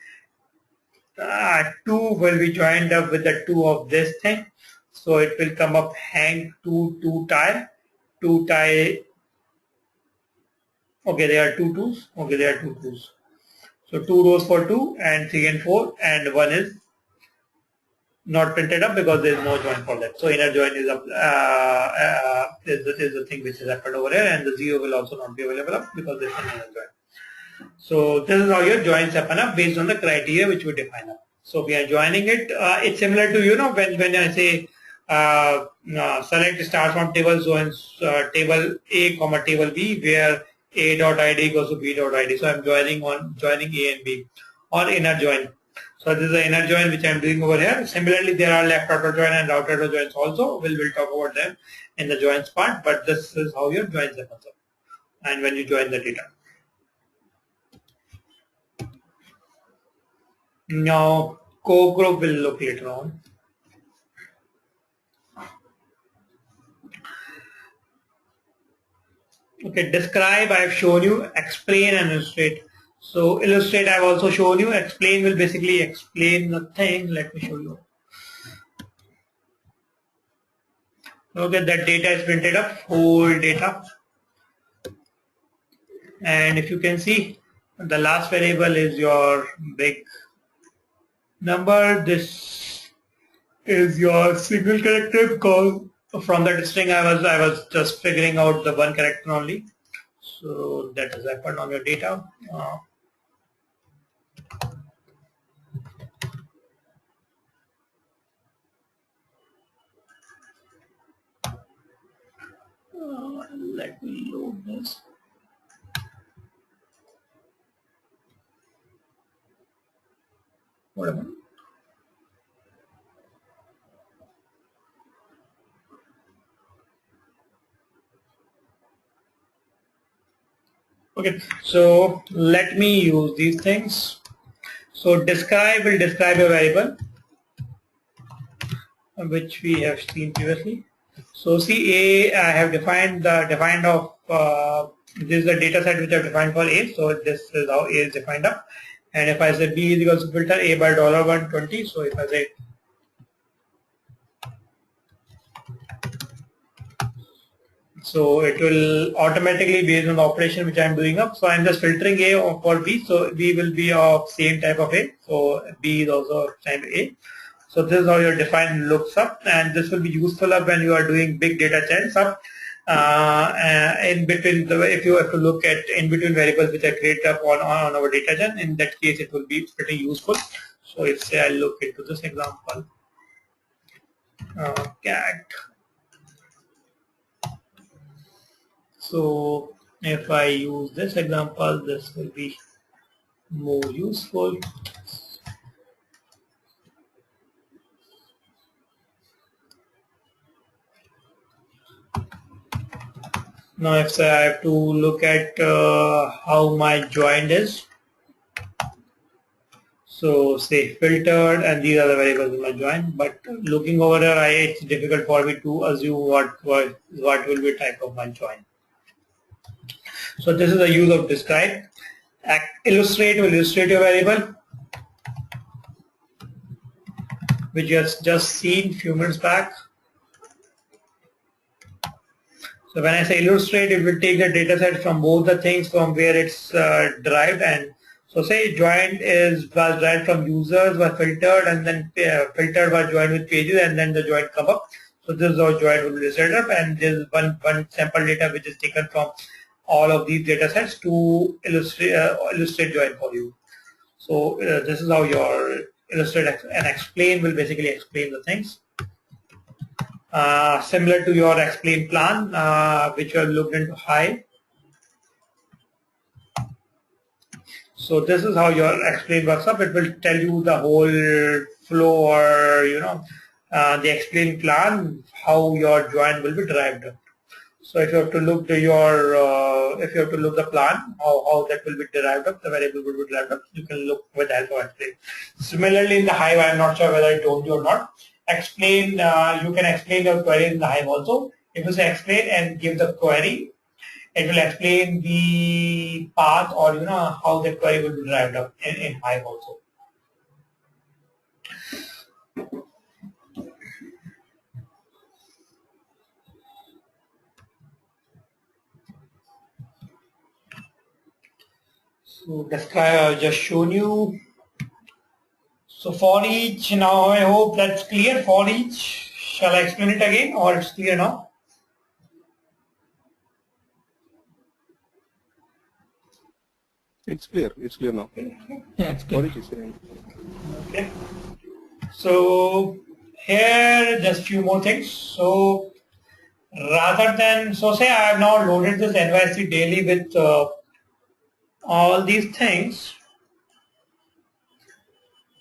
2 will be joined up with the 2 of this thing. So it will come up hang 2, 2 tie, 2 tie. Okay, there are 2 2s. Okay, there are 2 2s. So 2 rows for 2 and 3 and 4, and 1 is not printed up because there is no join for that. So inner join is the thing which is happened over here, and the 0 will also not be available up because there is an inner join. So this is how your joins happen up based on the criteria which we define up. So we are joining it. It's similar to when I say select stars from table, so in table A comma table B, where A dot ID equals to B dot ID. So I'm joining A and B, or inner join. So this is the inner join which I'm doing over here. Similarly, there are left outer join and right outer joins also. We'll talk about them in the joins part, but this is how your joins happen, and when you join the data. Now co-group will look later on. Okay, describe I have shown you, explain and illustrate. So illustrate I have also shown you, explain will basically explain the thing. Let me show you. Okay, that data is printed up, whole data. And if you can see, the last variable is your big number. This is your single character, because from that string I was just figuring out the one character only. So that has happened on your data. Let me load this. Whatever. Okay, so let me use these things. So describe will describe a variable which we have seen previously. So see A, I have defined this is the data set which I have defined for A. So this is how A is defined up. And if I say B is equals to filter A by $120, so if I say so it will automatically based on the operation which I am doing up. So I am just filtering A for B. So B will be of same type of A. So B is also type A. So this is how your define looks up, and this will be useful up when you are doing big data chunks up. In between, if you have to look at in between variables which are created up on our data gen, in that case it will be pretty useful. So if say I look into this example, cat. So if I use this example, this will be more useful. Now if say I have to look at how my joined is, so say filtered, and these are the variables in my join, but looking over here it's difficult for me to assume what will be type of my join. So this is the use of describe. Illustrate will illustrate your variable, which you have just seen few minutes back. So when I say illustrate, it will take the data set from both the things from where it's derived. And so say joined was derived from users, was filtered, and then filtered was joined with pages, and then the joint come up. So this is how joint will be set up, and there is one sample data which is taken from all of these data sets to illustrate join for you. So this is how your illustrate and explain will basically explain the things. Similar to your explain plan, which you have looked into high. So this is how your explain works up. It will tell you the whole flow, or the explain plan, how your join will be derived. So if you have to look to your, if you have to look the plan, how that will be derived up, the variable will be derived up, you can look with the help of explain. Similarly in the Hive, I am not sure whether I told you or not. Explain, you can explain your query in the Hive also. If you say explain and give the query, it will explain the path, or how the query will be derived up in Hive also. So describe, I've just shown you. So for each, now I hope that's clear. For each, shall I explain it again, or it's clear now? It's clear. It's clear now. Yeah, it's clear. Okay. So here, just few more things. So rather than, so say I have now loaded this NYC daily with all these things.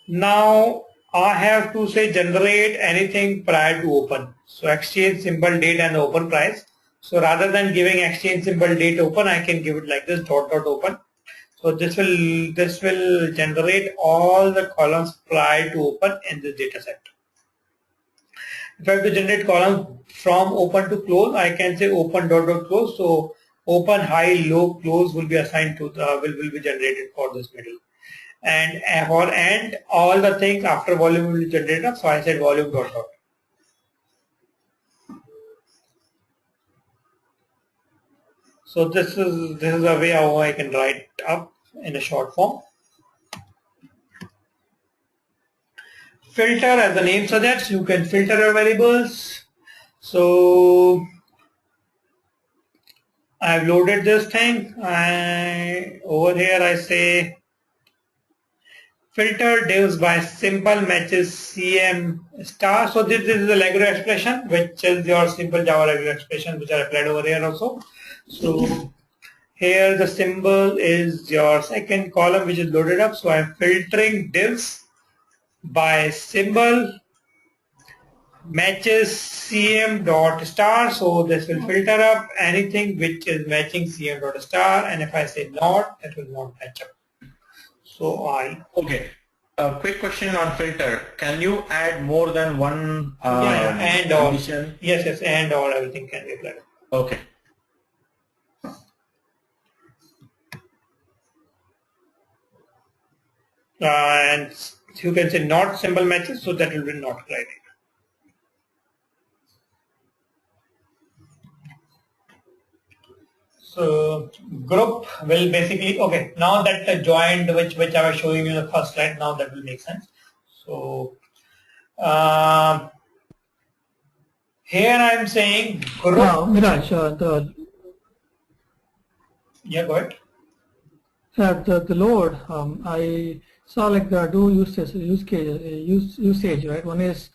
Now I have to say generate anything prior to open. So exchange symbol date and the open price. So rather than giving exchange symbol date open, I can give it like this, dot dot open. So this will generate all the columns prior to open in this data set. If I have to generate columns from open to close, I can say open dot dot close. So open, high, low, close will be assigned to the will be generated for this middle. And for end, all the things after volume will be generated. So I said volume dot dot. So this is a way how I can write up in a short form. Filter, as the name suggests, you can filter your variables. So I've loaded this thing. Over here I say filter divs by simple matches CM star. So this is the Lagrange expression, which is your simple Java Lagrange expression, which I applied over here also. So here the symbol is your second column, which is loaded up. So I'm filtering divs by symbol matches CM dot star. So this will filter up anything which is matching CM dot star, and if I say not, it will not match up. So Okay. A quick question on filter. Can you add more than one and or condition? yes, and or everything can be applied. Okay. And you can say not symbol matches, so that will be not criteria. So group will basically, okay, now that the joined which I was showing you in the first slide, now that will make sense. So here I am saying group. Now, Miraj, Yeah, go ahead. the load, I saw like the two usage, right? One is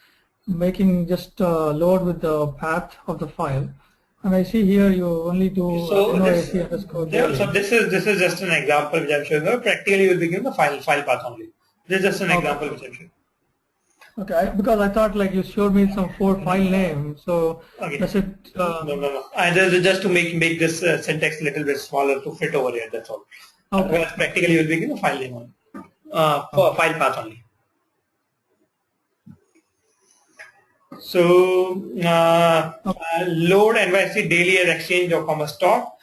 making just load with the path of the file, and I see here you only do So this is just an example which I'm showing you. Practically you will be given the file path only. This is just an example which I'm showing. Okay, because I thought like you showed me some 4 file name, so Okay. that's it. No. And just to make this syntax a little bit smaller to fit over here. That's all. Okay. Otherwise, practically you will be given a file name only, for file path only. So load NYC daily as exchange or comma stock.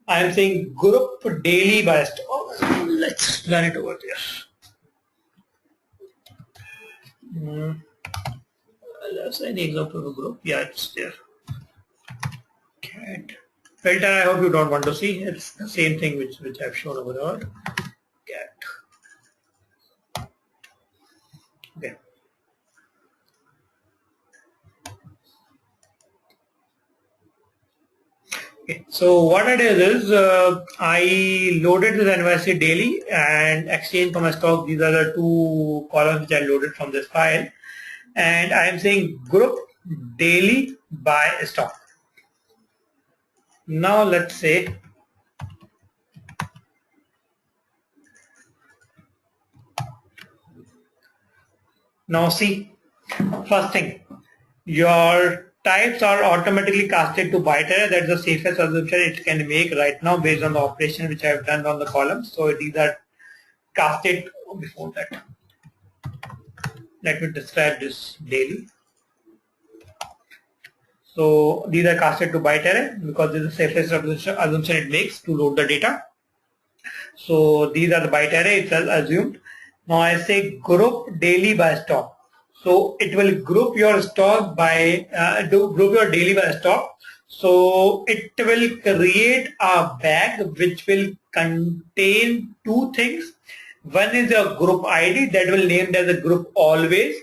I am saying group daily by stock. Let's run it over there. Let's any example of a group. Yeah, it's there. Cat filter. I hope you don't want to see. It's the same thing which I've shown over there. Cat. Okay. Okay. So what I did is I loaded this anniversary daily and exchange for my stock. These are the two columns which I loaded from this file, and I am saying group daily by stock. Now let's say now see, first thing, your types are automatically casted to byte array. That's the safest assumption it can make right now based on the operation which I have done on the columns. So these are casted before that. Let me describe this daily. So these are casted to byte array because this is the safest assumption it makes to load the data. So these are the byte array it's assumed. Now I say group daily by stock. So it will group your stock by group your daily by stock. So it will create a bag which will contain two things. One is your group ID that will named as a group always,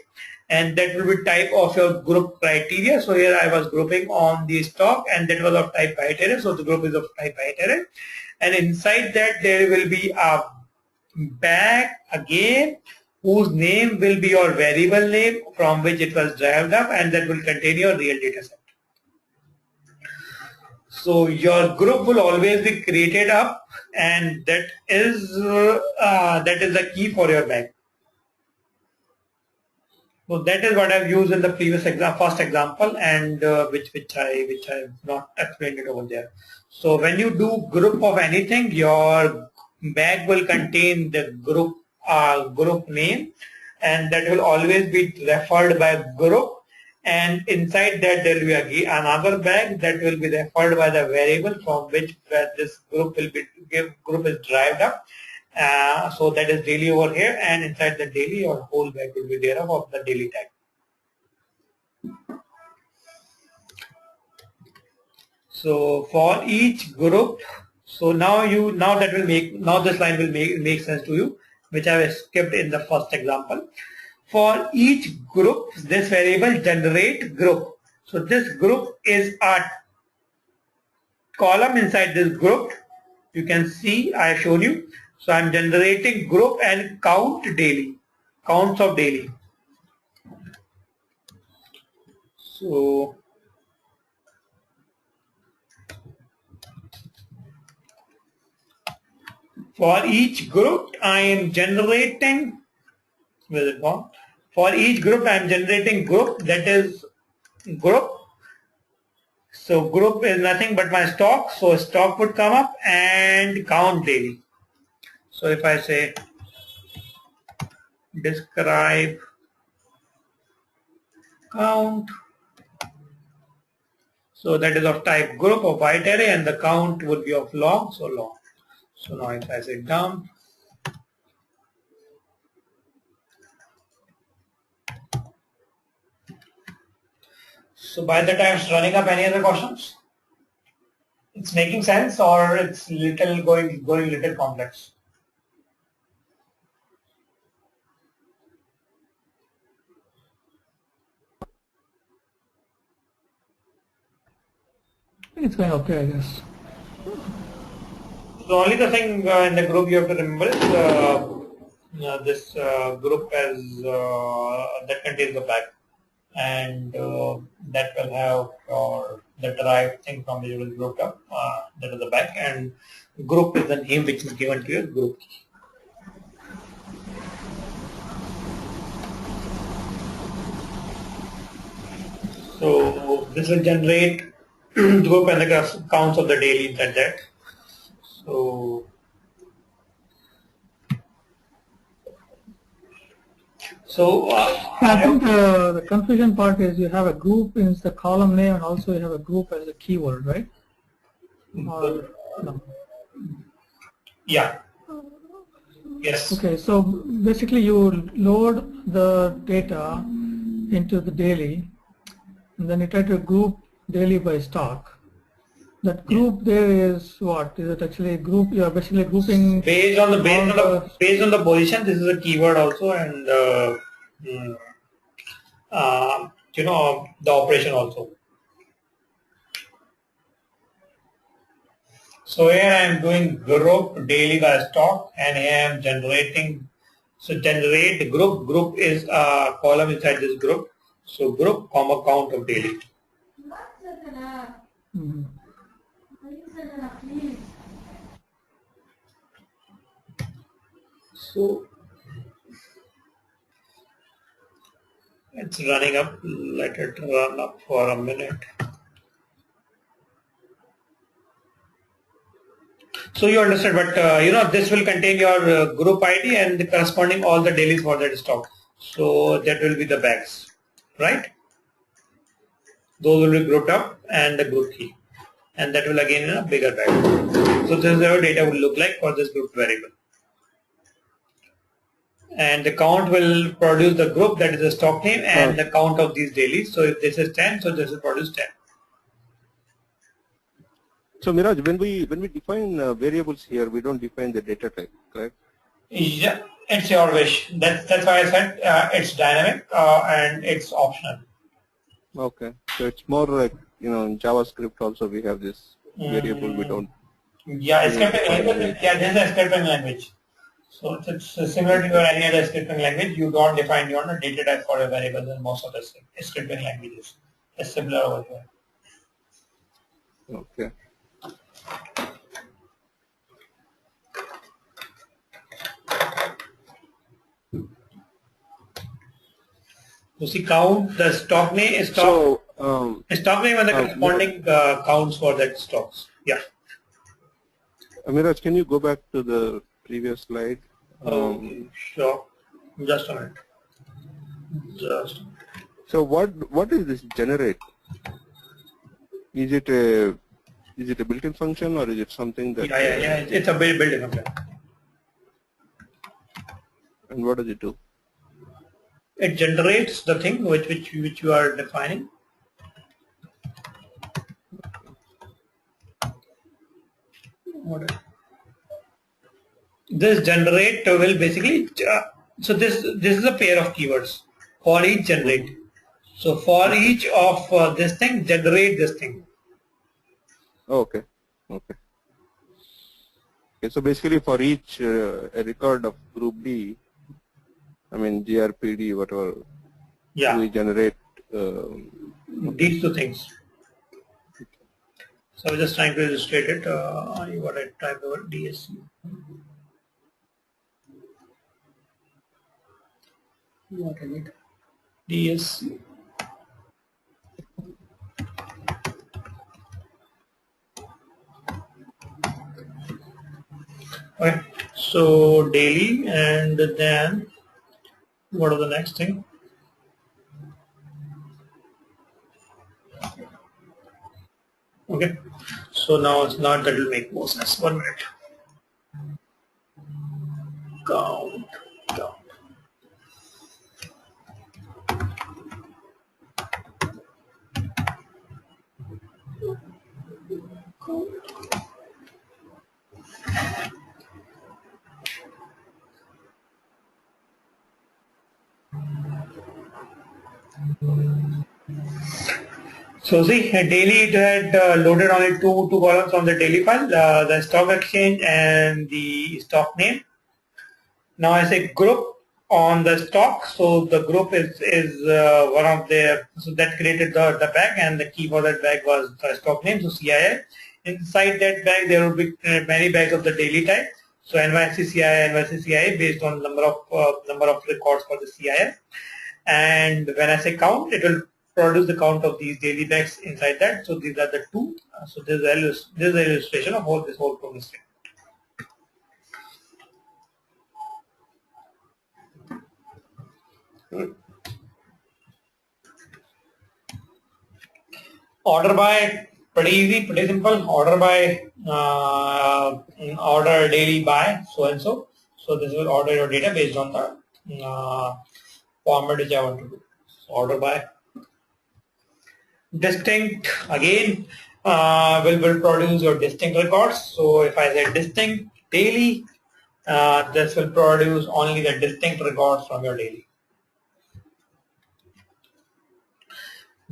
and that will be type of your group criteria. So here I was grouping on the stock and that was of type byte array. So the group is of type byte array, and inside that there will be a bag again whose name will be your variable name from which it was derived up, and that will contain your real data set. So your group will always be created up, and that is the key for your bag. So that is what I've used in the previous first example, and which I have not explained it over there. So when you do group of anything, your bag will contain the group name, and that will always be referred by group. And inside that there will be another bag that will be referred by the variable from which this group will be group is derived up. So that is daily over here, and inside the daily your whole bag will be there of the daily tag. So for each group, so now this line will make sense to you, which I have skipped in the first example. For each group, this variable generate group. So this group is a column inside this group. You can see I have shown you. So I am generating group and count daily, counts of daily. So for each group I am generating, where is it gone? For each group I am generating group, that is group. So group is nothing but my stock. So stock would come up and count daily. So if I say describe count, so that is of type group of byte array, and the count would be of long, so long. So now if I say dump, so by the time it's running up, any other questions? It's making sense, or it's going little complex? It's going okay, I guess. So only the thing in the group you have to remember is this group as that contains the bag, and that will have the derived thing from which it was grouped up. That is the bag, and group is the name which is given to your group. So this will generate group and the counts of the daily inside that. So I think the confusion part is you have a group in the column name and also you have a group as a keyword, right? No. Yeah. Yes. Okay, so basically you load the data into the daily, and then you try to group daily by stock. That group there is what? Is it actually a group? You are basically grouping Based on the all the. position, this is a keyword also, and mm, the operation also. So here I am doing group daily by stock, and here I am generating. So generate group. Group is a column inside this group. So group comma count of daily. Mhm. So it's running up. Let it run up for a minute. So you understand, but this will contain your group ID and the corresponding all the dailies for that stock. So that will be the bags, right? Those will be grouped up and the group key, and that will again in a bigger bag. So this is how data will look like for this group variable. And the count will produce the group, that is the stock name, and the count of these dailies. So if this is 10, so this will produce 10. So Miraj, when we define variables here, we don't define the data type, correct? Yeah, it's your wish. That's why I said it's dynamic and it's optional. Okay. So it's more like, in JavaScript also we have this variable, we don't. Yeah, We don't scripting define language. any. Yeah, this is a scripting language. So it's similar to your any other scripting language. You don't define your data type for your variables in most of the scripting languages. It's similar over here. Okay. You see, count the stock name, So, stock name and the Miraj, corresponding counts for that stocks. Yeah. Miraj, can you go back to the previous slide? Okay, sure. Just a minute. Just. So what is this generate? Is it a built-in function, or is it something that? Yeah. It's a built-in function. And what does it do? It generates the thing which you are defining. This generate will basically so this is a pair of keywords for each generate. So for each of this thing, generate this thing. Okay. Okay. Okay. So basically, for each a record of group D, I mean GRPD, whatever, Yeah, we generate. these two things. So I was just trying to illustrate it. What I typed over DSC. What is it? DSC. Okay. So daily, and then what are the next thing? Okay. So now that will make more sense. 1 minute. Count. Count. So see, daily it had loaded only two columns on the daily file, the stock exchange and the stock name. Now I say group on the stock, so the group is one of the, so that created the bag, and the key for that bag was the stock name, so CII. Inside that bag there will be many bags of the daily type. So NYC CII based on number of records for the CII. And when I say count, it will produce the count of these daily bags inside that. So these are the two. So this is an illustration of this whole program string. Order by Pretty easy, pretty simple. Order by order daily by so and so. So this will order your data based on the format which I want to do. Order by distinct again will produce your distinct records. So if I say distinct daily, this will produce only the distinct records from your daily.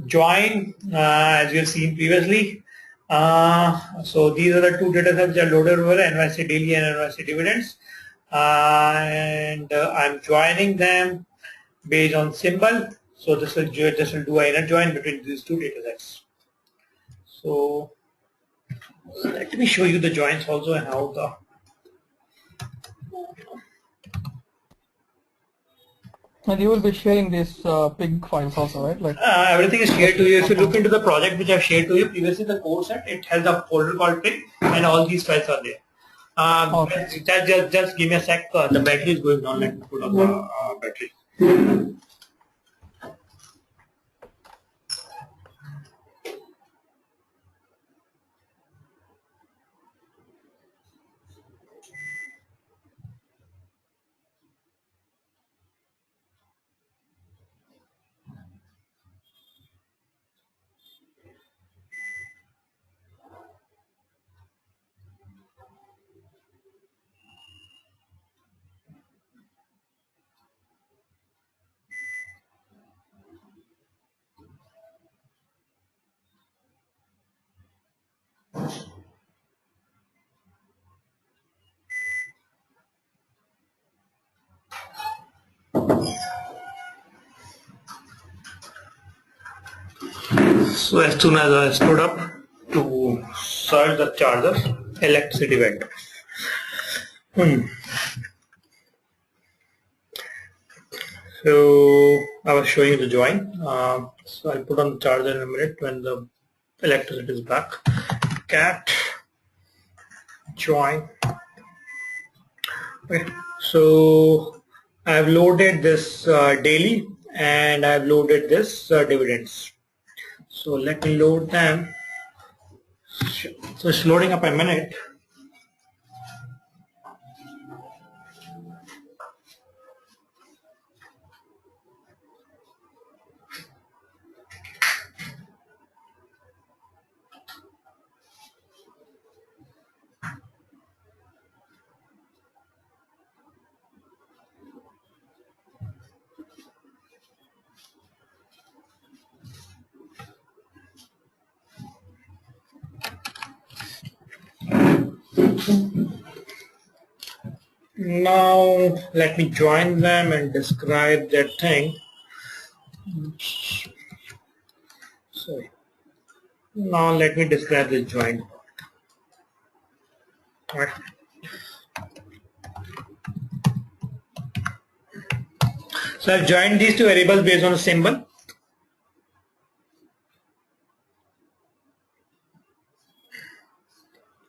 Join, as you have seen previously. So these are the two data sets that are loaded over NYC daily and NYC dividends, and I'm joining them based on symbol. So this will do an inner join between these two data sets. So let me show you the joins also and how the And you will be sharing these pig files also, right? Like everything is shared to you. If you look into the project which I've shared to you previously, the code set, it has a folder called pig and all these files are there. Okay. Just give me a sec. The battery is going down. Let me put on the battery. So as soon as I stood up to search the charger, electricity went off. So I was showing you the join. So I'll put on the charger in a minute when the electricity is back. Cat join. Okay. So I've loaded this daily and I've loaded this dividends. So let me load them. So it's loading up a minute. Now let me join them and describe that thing. Sorry. Now let me describe the join part. Right. So I've joined these two variables based on a symbol.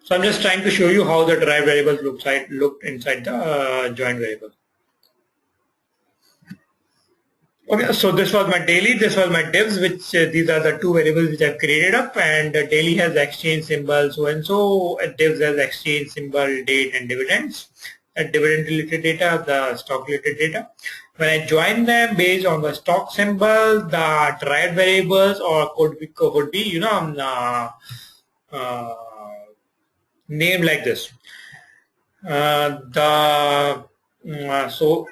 So I'm just trying to show you how the derived variables looked inside the join variable. Okay, so this was my daily, this was my divs, which these are the two variables which I've created up, and daily has exchange symbol so and so, divs has exchange symbol, date and dividends, dividend related data, the stock related data. When I join them based on the stock symbol, the derived variables or could be named like this. So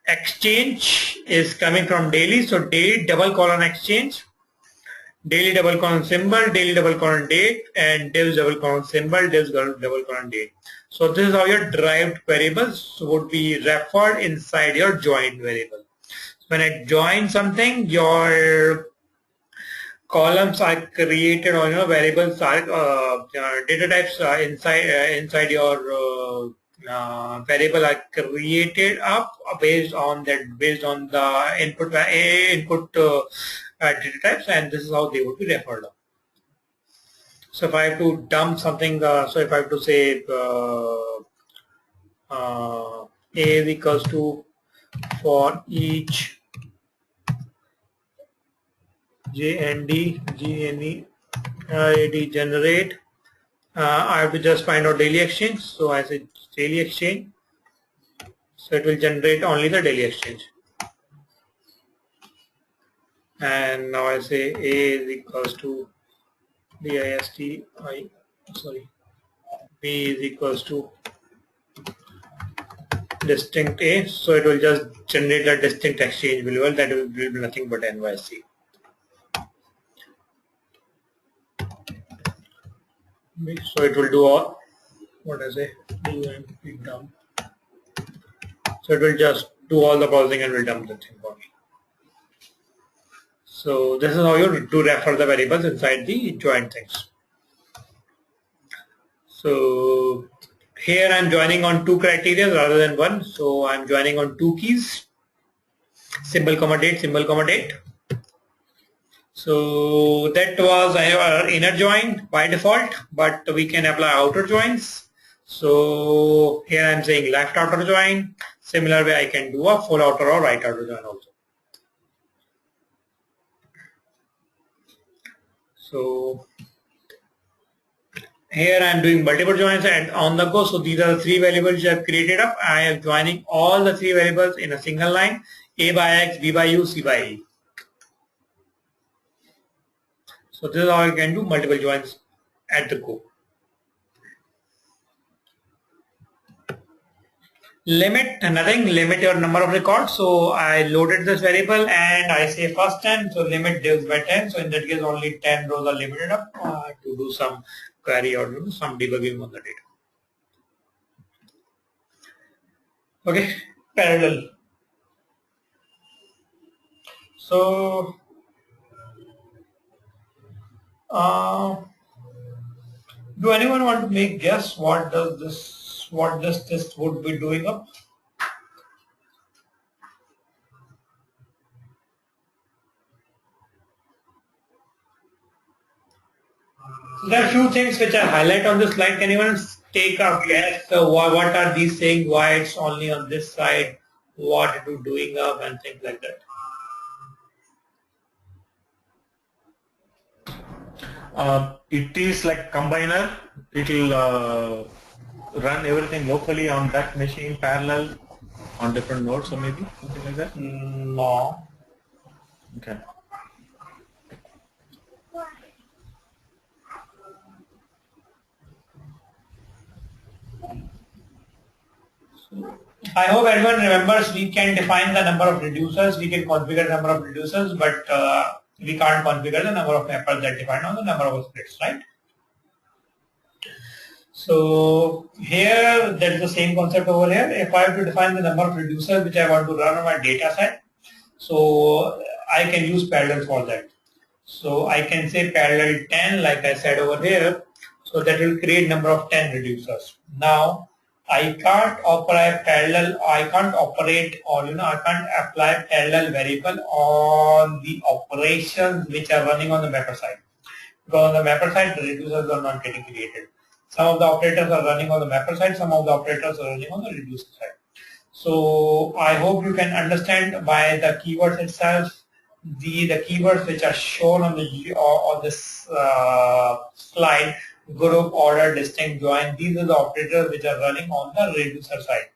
exchange is coming from daily, so daily double colon exchange, daily double colon symbol, daily double colon date, and divs double colon symbol, divs double colon date. So this is how your derived variables would be referred inside your joined variable. When I join something, your columns are created or your variables are data types inside your variable are created up based on the input data types, and this is how they would be referred up. So if I have to dump something, so if I have to say A is equals to for each JND, GNE id generate. I have to just find out daily exchange. So I say daily exchange. So it will generate only the daily exchange. And now I say A is equals to dist I, sorry, B is equals to distinct A. So it will just generate a distinct exchange variable that will be nothing but NYC. So it will do all, what I say, dump. So it will just do all the browsing and will dump the thing for me. So this is how you do refer the variables inside the join things. So here I'm joining on 2 criteria rather than 1. So I'm joining on 2 keys, symbol comma date, symbol comma date. So that was our inner join by default, but we can apply outer joins. So here I'm saying left outer join. Similar way I can do a full outer or right outer join also. So here I am doing multiple joins and on the go. So these are the 3 variables I have created up. I am joining all the 3 variables in a single line: A by X, B by U, C by E. So this is how I can do multiple joins at the go. Limit, nothing, limit your number of records. So I loaded this variable and I say first 10, so limit divs by 10. So in that case only 10 rows are limited up to do some query or do some debugging on the data. Okay, parallel. So do anyone want to make guess what this test would be doing up? So there are few things which I highlight on this slide. Can anyone take a guess? So what are these saying? Why it's only on this side? What it is doing up and things like that. It is like combiner. It will run everything locally on that machine parallel on different nodes, or maybe something like that. No. Okay. I hope everyone remembers we can define the number of reducers, we can configure the number of reducers, but we can't configure the number of mappers that define on the number of splits, right? So here there is the same concept over here. If I have to define the number of reducers which I want to run on my data set, so I can use parallel for that. So I can say parallel 10 like I said over here. So that will create number of 10 reducers. Now I can't apply parallel, I can't operate or I can't apply parallel variable on the operations which are running on the mapper side. Because on the mapper side the reducers are not getting created. Some of the operators are running on the mapper side, some of the operators are running on the reducer side. So I hope you can understand by the keywords itself, the keywords which are shown on this slide, group, order, distinct, join, these are the operators which are running on the reducer side.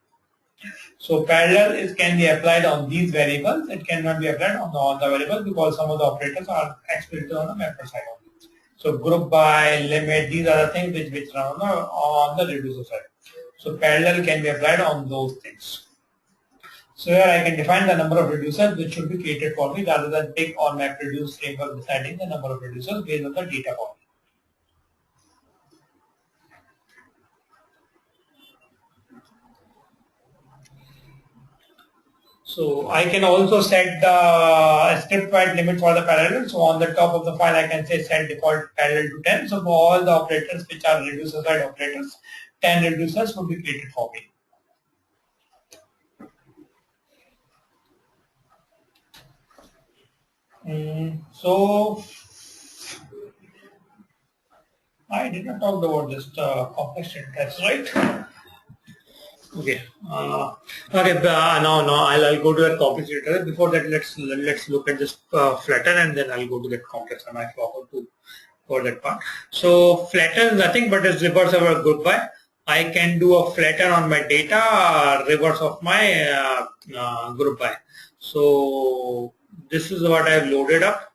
So parallel can be applied on these variables, it cannot be applied on the variables because some of the operators are explicitly on the mapper side only. So group by, limit, these are the things which run on the reducer side. So parallel can be applied on those things. So here I can define the number of reducers which should be created for me rather than pick or MapReduce framework deciding the number of reducers based on the data for me. So I can also set the script-wide limit for the parallel. So on the top of the file I can say set default parallel to 10. So for all the operators which are reducer side operators, 10 reducers will be created for me. So I did not talk about this complex test, right? Okay. Okay. Now I'll go to that complex data. Before that, let's look at this flatten, and then I'll go to that complex. And I forgot to for that part. So flatten is nothing but is reverse of a group by. I can do a flatten on my data, reverse of my group by. So this is what I have loaded up,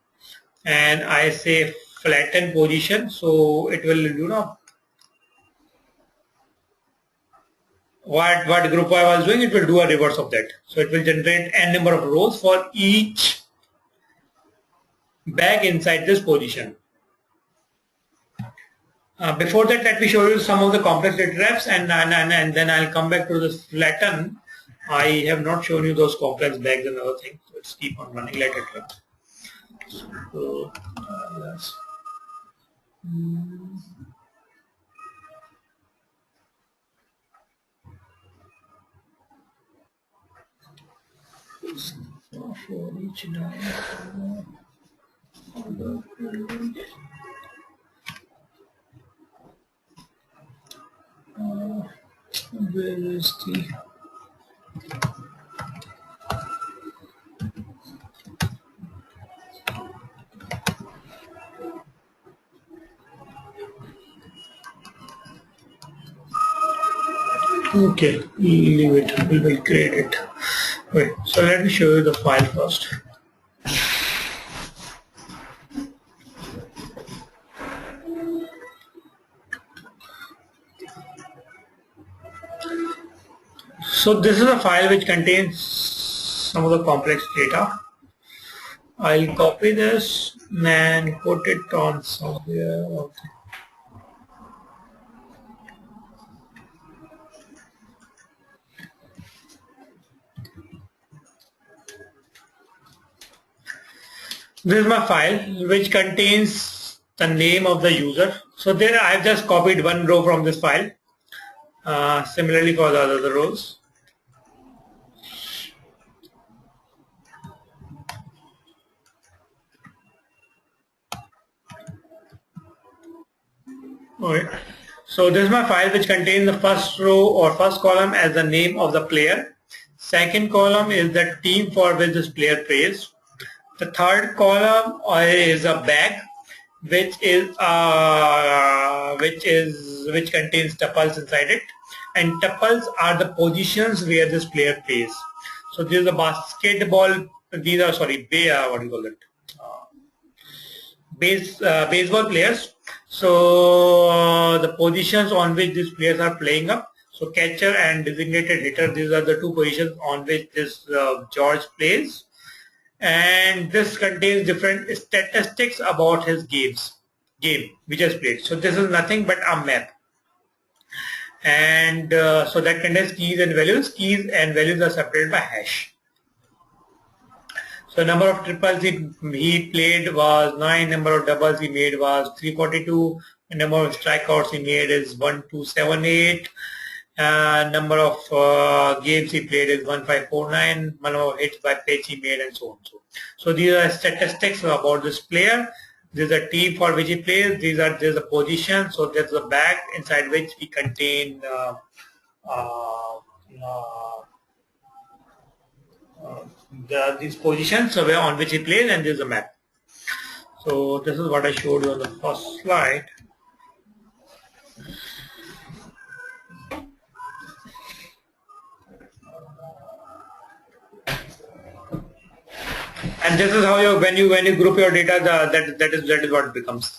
and I say flatten position. So it will, what group I was doing, it will do a reverse of that. So it will generate n number of rows for each bag inside this position. Before that, let me show you some of the complex data types, and then I'll come back to this flatten. I have not shown you those complex bags and other things. Let's keep on running. Let it run. So, let's, for each where is the okay, leave it, we will create it. Wait, so let me show you the file first. So this is a file which contains some of the complex data. I'll copy this and put it on somewhere. Okay. This is my file which contains the name of the user. So there I've just copied one row from this file. Similarly for the other rows. Okay. So this is my file which contains the first row or first column as the name of the player. Second column is the team for which this player plays. The third column is a bag which contains tuples inside it, and tuples are the positions where this player plays. So this is a basketball. These are what do you call it? Baseball players. So the positions on which these players are playing up. So catcher and designated hitter. These are the two positions on which this George plays. And this contains different statistics about his game which has played. So this is nothing but a map, and so that contains keys and values. Keys and values are separated by hash. So number of triples he played was 9, number of doubles he made was 342, and number of strikeouts he made is 1278. Number of games he played is 1549, number of hits by pitch he made, and so on. So these are statistics about this player. This is a team for which he plays. There's a position. So there's a bag inside which we contain these positions on which he plays, and there's a map. So this is what I showed you on the first slide. And this is how when you group your data, that is what it becomes.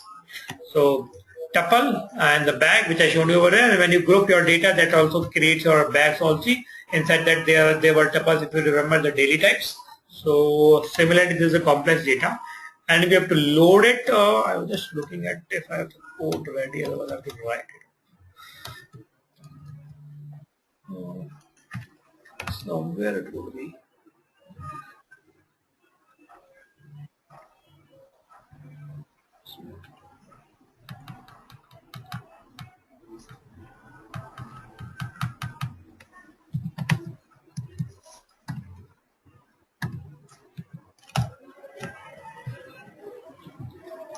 So tuple and the bag which I showed you over there, and when you group your data, that also creates your bags also. Inside that there were tuples, if you remember the daily types. So similarly, this is a complex data, and we have to load it. I was just looking at if I have the code ready, otherwise I have to write it. Somewhere it would be.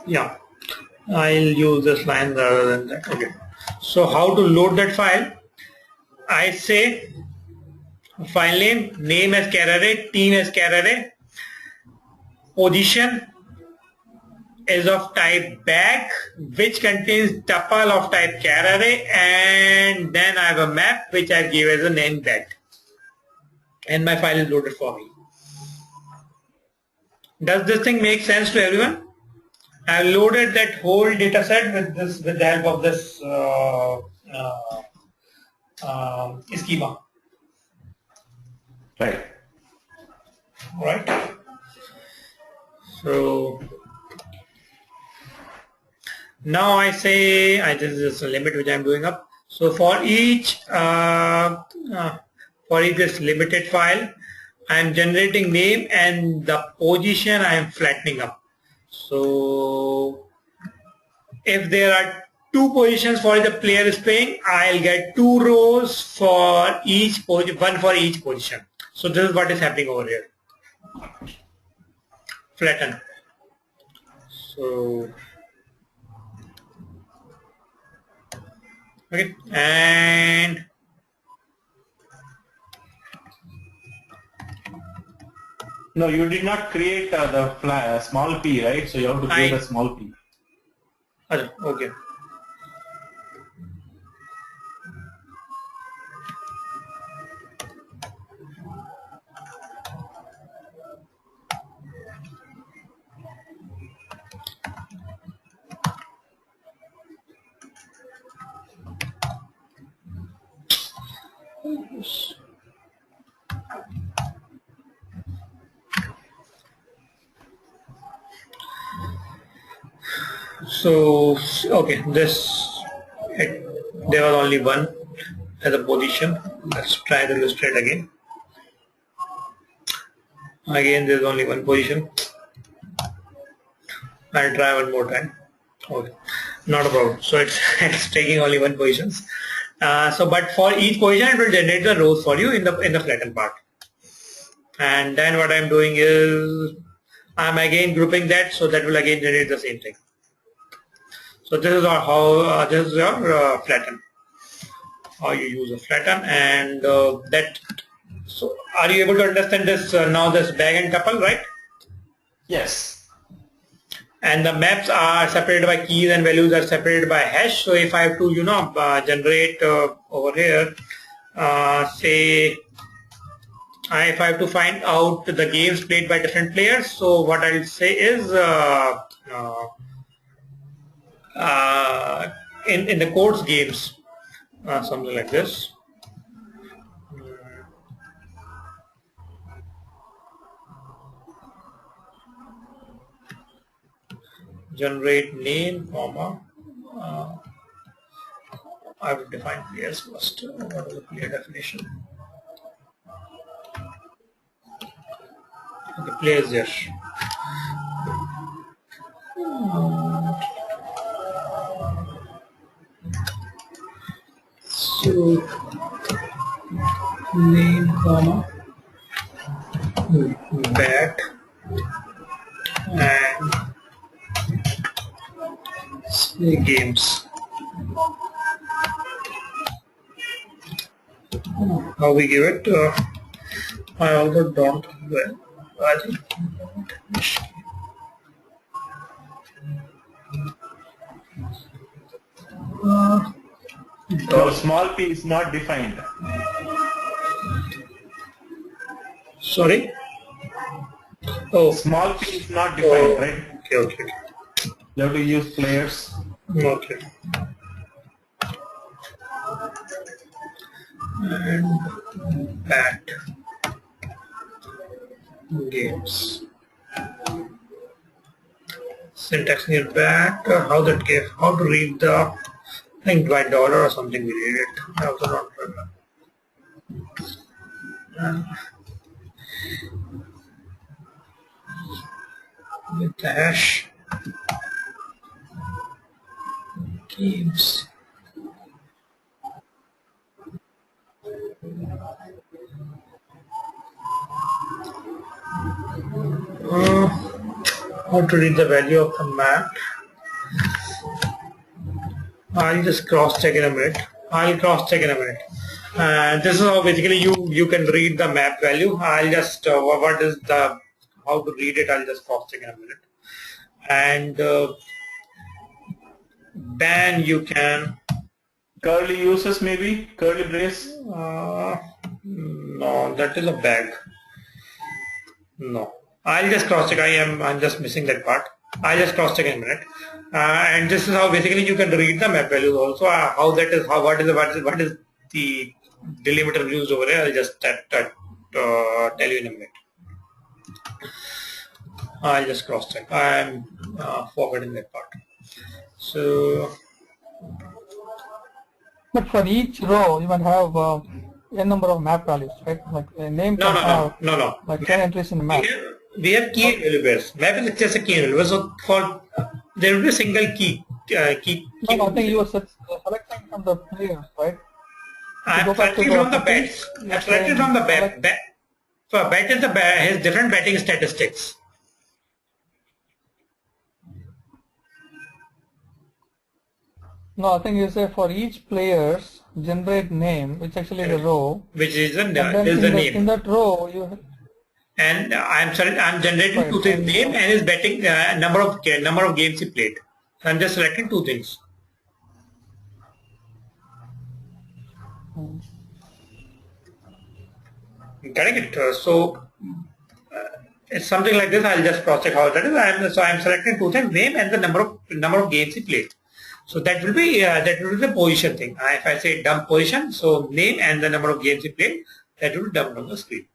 Yeah, I'll use this line rather than that. Okay. So how to load that file? I say file name as char array, team as char array, position is of type bag, which contains tuple of type char array, and then I have a map which I give as a name bag, and my file is loaded for me. Does this thing make sense to everyone? I have loaded that whole data set with the help of this schema. Right. Right. So now I say this is a limit which I am doing up. So for each this limited file, I am generating name, and the position I am flattening up. So if there are 2 positions for the player is playing, I'll get 2 rows for each position, 1 for each position. So this is what is happening over here. Flatten. So okay, and No, you did not create the small p, right? So you have to create a small p. Okay. So okay, there was only one as a position. Let's try to illustrate again. Again, there is only one position. I'll try one more time. Okay, not a problem. So it's taking only one position. But for each position, it will generate the rows for you in the flattened part. And then what I'm doing is I'm again grouping that, so that will again generate the same thing. So this is how this is your flatten. How you use a flatten, and that. So are you able to understand this now? This bag and tuple, right? Yes. And the maps are separated by keys and values are separated by hash. So if I have to generate over here, say if I have to find out the games played by different players, so what I'll say is in the courts games, something like this. Generate name, comma. I will define players first. What is the player definition? Okay, players there. So name, comma, bat, and say games. How we give it? I also don't. Well, I think. So small p is not defined. Sorry? Oh, Small p is not defined, right? Okay. You have to use players. Okay. And bat games. Syntax near bat. How that gave? How to read the? I think by dollar or something we read it. I also not remember. With the hash games. How to read the value of the map? I'll just cross check in a minute. This is how basically you can read the map value. I'll just what is the how to read it. I'll just cross check in a minute. and then you can Curly uses maybe? Curly brace? no, that is a bag. No, I'll just cross check. I'm just missing that part. I'll just cross check in a minute. And this is how basically you can read the map values also. How that is, how what is the delimiter used over there? I'll just tell you in a minute. I'll just cross check. I'm forgetting that part. So, But for each row, you might have n number of map values, right? Like a name can have no. like 10 entries in the map. We have key values. Map is just a key value. So for there will be a single key. No, I think you were selecting from the players, right? I'm selecting from the bets. I'm selecting from the bet. So a bet is has different betting statistics. No, I think you say for each player's generate name, which actually is a row. Which is the name. In that row, you. And I'm generating two things: name and his betting number of games he played. So I'm just selecting two things. Getting it? So it's something like this. I'll just cross check how that is. I'm selecting two things: name and the number of games he played. So that will be the position thing. If I say dump position, so name and the number of games he played, that will be dumped on the screen.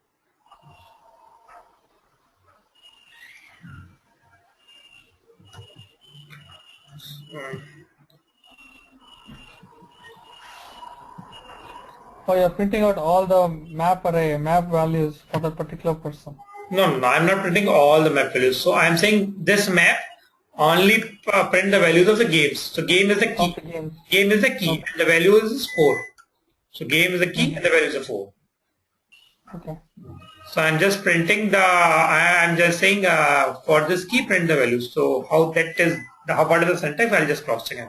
Oh, you're printing out all the map values for that particular person. No, I'm not printing all the map values. So I'm saying this map only print the values of the games. So game is the key. Game is the key. Okay. And the value is 4. So game is the key and the value is 4. Okay. So I'm just printing I'm just saying for this key print the values. So how that is, what is the syntax, I'll just cross check.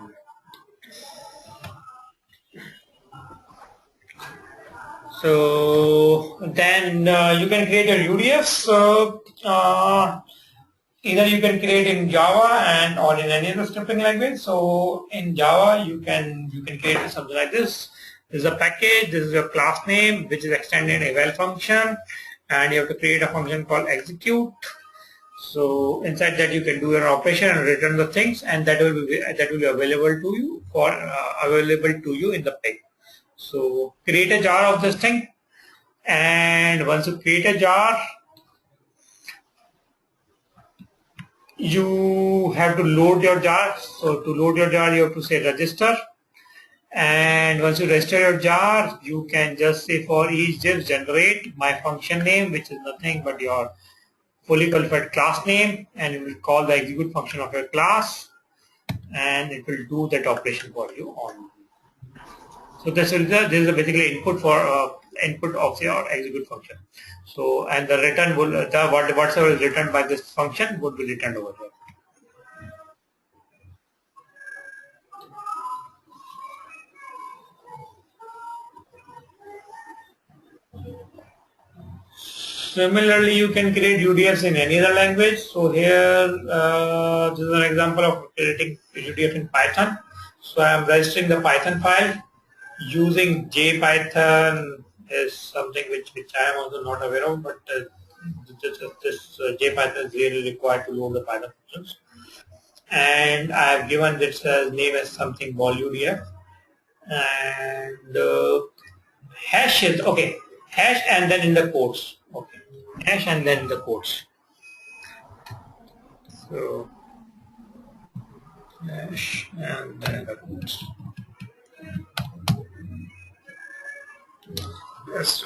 So then you can create a UDF. Either you can create in Java or in any other scripting language. So in Java you can create something like this. This is a package. This is your class name, which is extended eval function, and you have to create a function called execute. So inside that you can do an operation and return the things, and that will be available to you in the pig. So create a jar of this thing, and once you create a jar, you have to load your jar. So to load your jar, you have to say register, and once you register your jar, you can just say for each div generate my function name, which is nothing but your fully qualified class name, and it will call the execute function of your class, and it will do that operation for you on. So this is basically input of your execute function. So and the return will whatever is returned by this function would be returned over here. Similarly, you can create UDFs in any other language. So here, this is an example of creating UDF in Python. So I am registering the Python file using JPython is something which I am also not aware of, but this JPython is really required to load the Python functions. And I have given this name as something volUDF, and hash is okay. Hash and then in the quotes. Okay, hash and then in the quotes. So hash and then in the quotes. Yes.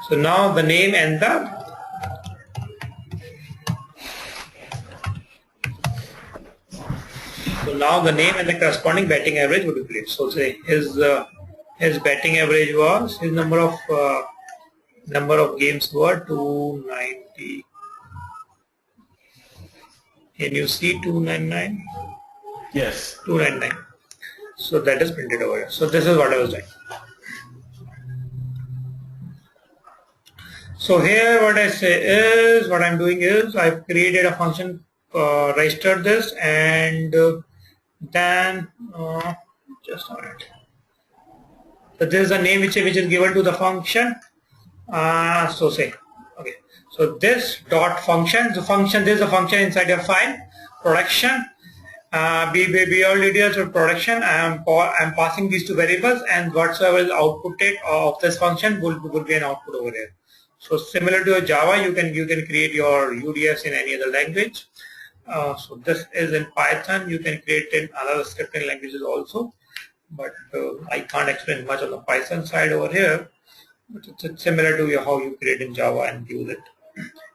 So now the name and the corresponding batting average would be placed. So say his batting average was, his number of games were 290. Can you see 299? Yes. 299. So that is printed over here. So this is what I was doing. So here what I say is, what I'm doing is I've created a function, registered this, and then just a minute. So this is the name which is given to the function. So say, okay. So this dot function, this is a function inside your file, production. Be all details of production. I'm passing these two variables, and whatsoever is outputted of this function will be an output over here. So similar to a Java, you can create your UDFs in any other language. So this is in Python. You can create in other scripting languages also, but I can't explain much on the Python side over here. But it's similar to how you create in Java and use it.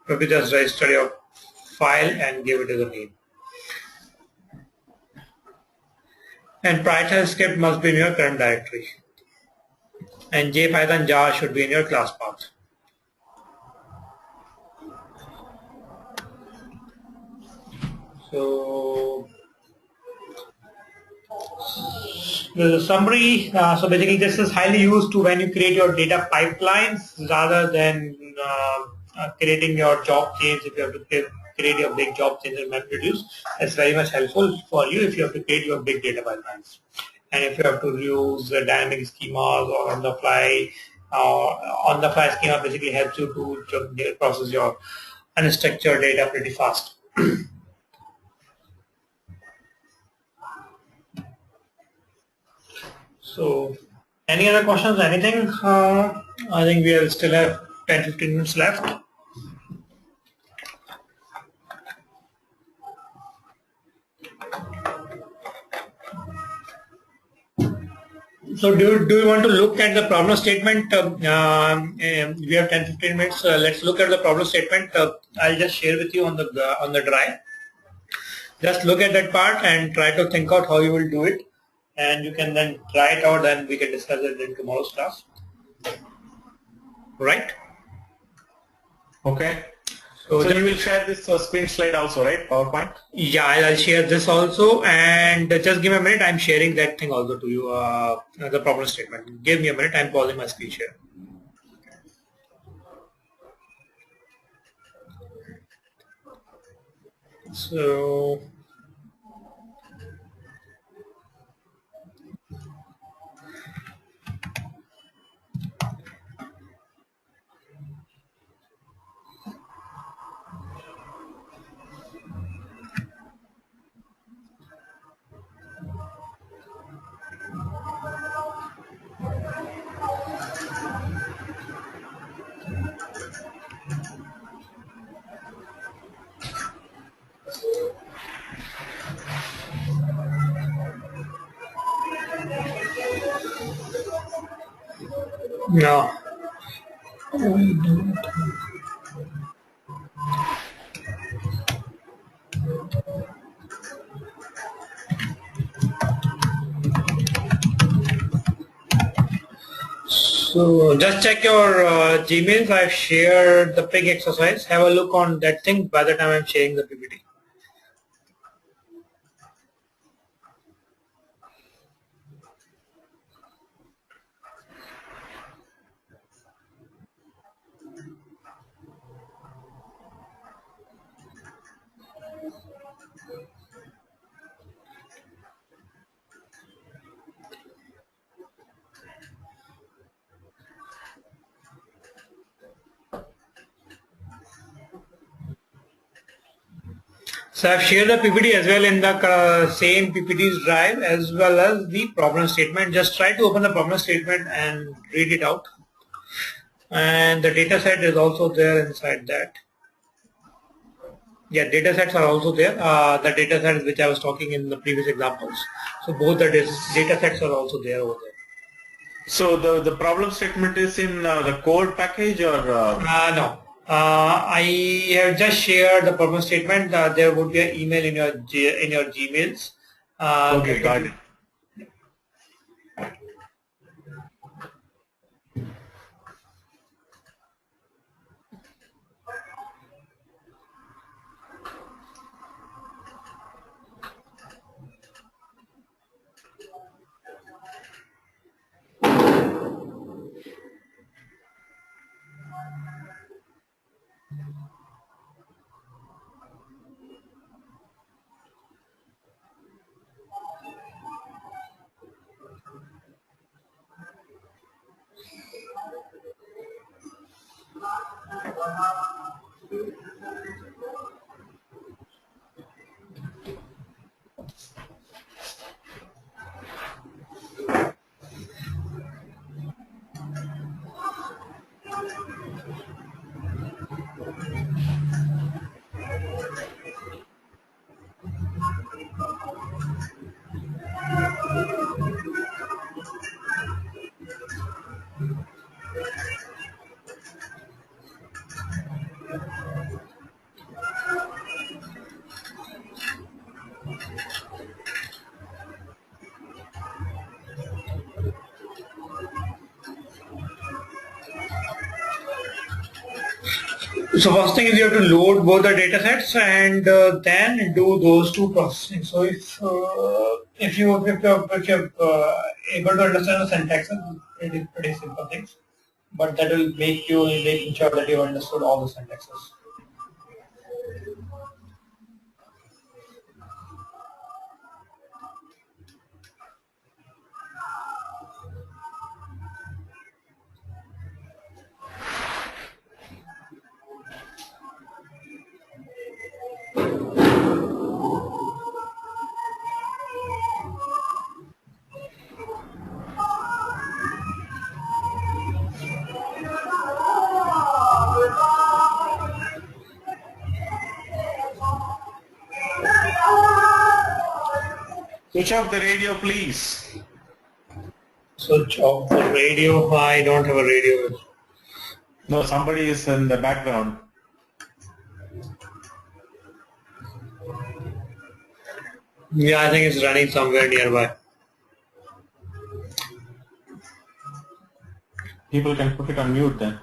You just register your file and give it as a name. And Python script must be in your current directory. And JPython jar should be in your class path. So the summary. So basically, this is highly used to when you create your data pipelines rather than creating your job chains. If you have to create your big job chains and MapReduce, it's very much helpful for you if you have to create your big data pipelines. And if you have to use dynamic schemas or on the fly schema basically helps you to process your unstructured data pretty fast. So, any other questions? Anything? I think we still have 10-15 minutes left. So, do you want to look at the problem statement? We have 10-15 minutes. Let's look at the problem statement. I'll just share with you on the drive. Just look at that part and try to think out how you will do it, and you can then try it out. Then we can discuss it in tomorrow's class. Right? Okay. So you will share this screen slide also, right? PowerPoint? Yeah, I'll share this also, and just give me a minute. I'm sharing that thing also to you, the problem statement. Give me a minute. I'm pausing my screen share. So no. So just check your Gmails. I've shared the pig exercise. Have a look on that thing by the time I'm sharing the PPT. So I've shared the PPT as well in the same PPT's drive as well as the problem statement. Just try to open the problem statement and read it out. And the data set is also there inside that. Yeah, data sets are also there. The data sets which I was talking in the previous examples. So both the data sets are also there over there. So the problem statement is in the code package or? No. I have just shared the problem statement. There would be an email in your Gmails. Okay, got it. So first thing is you have to load both the data sets and then do those two processing. So if you're able to understand the syntax, pretty simple things, but that will make you making sure that you understood all the syntaxes. Switch off the radio, please. Switch off the radio. I don't have a radio. No, somebody is in the background. Yeah, I think it's running somewhere nearby. People can put it on mute then.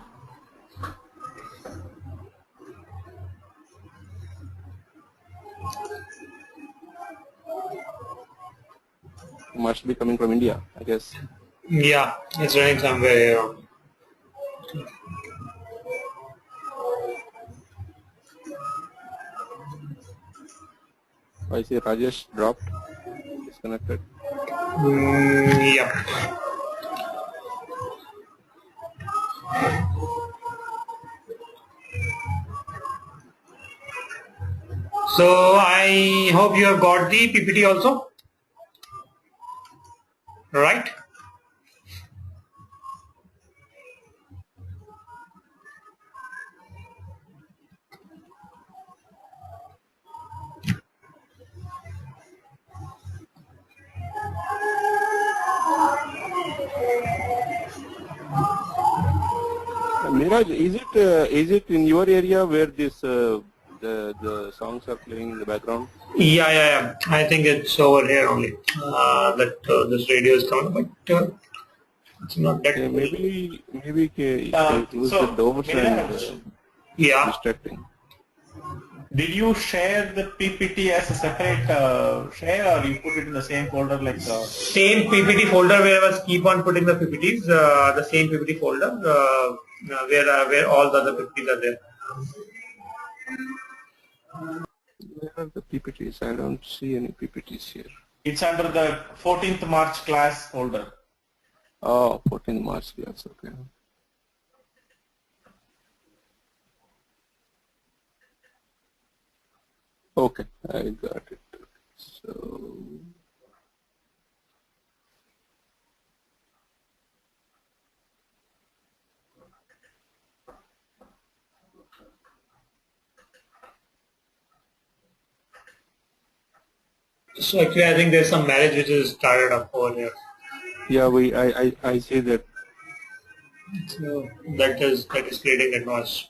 Must be coming from India, I guess. Yeah, it's running somewhere here. I see Rajesh dropped, disconnected. Yep. So I hope you have got the PPT also, right? Miraj, is it in your area where this the songs are playing in the background? Yeah. I think it's over here only. This radio is coming, but it's not that. Okay, maybe close the doors and Yeah. distracting. Did you share the PPT as a separate share, or you put it in the same folder like Same PPT folder where I was keep on putting the PPTs. The same PPT folder where all the other PPTs are there. Where are the PPTs? I don't see any PPTs here. It's under the 14th March class folder. Oh, 14 March, yes, okay. Okay, I got it. So, So actually, I think there's some marriage which is started up over here. yeah, I see that. So that is creating that noise.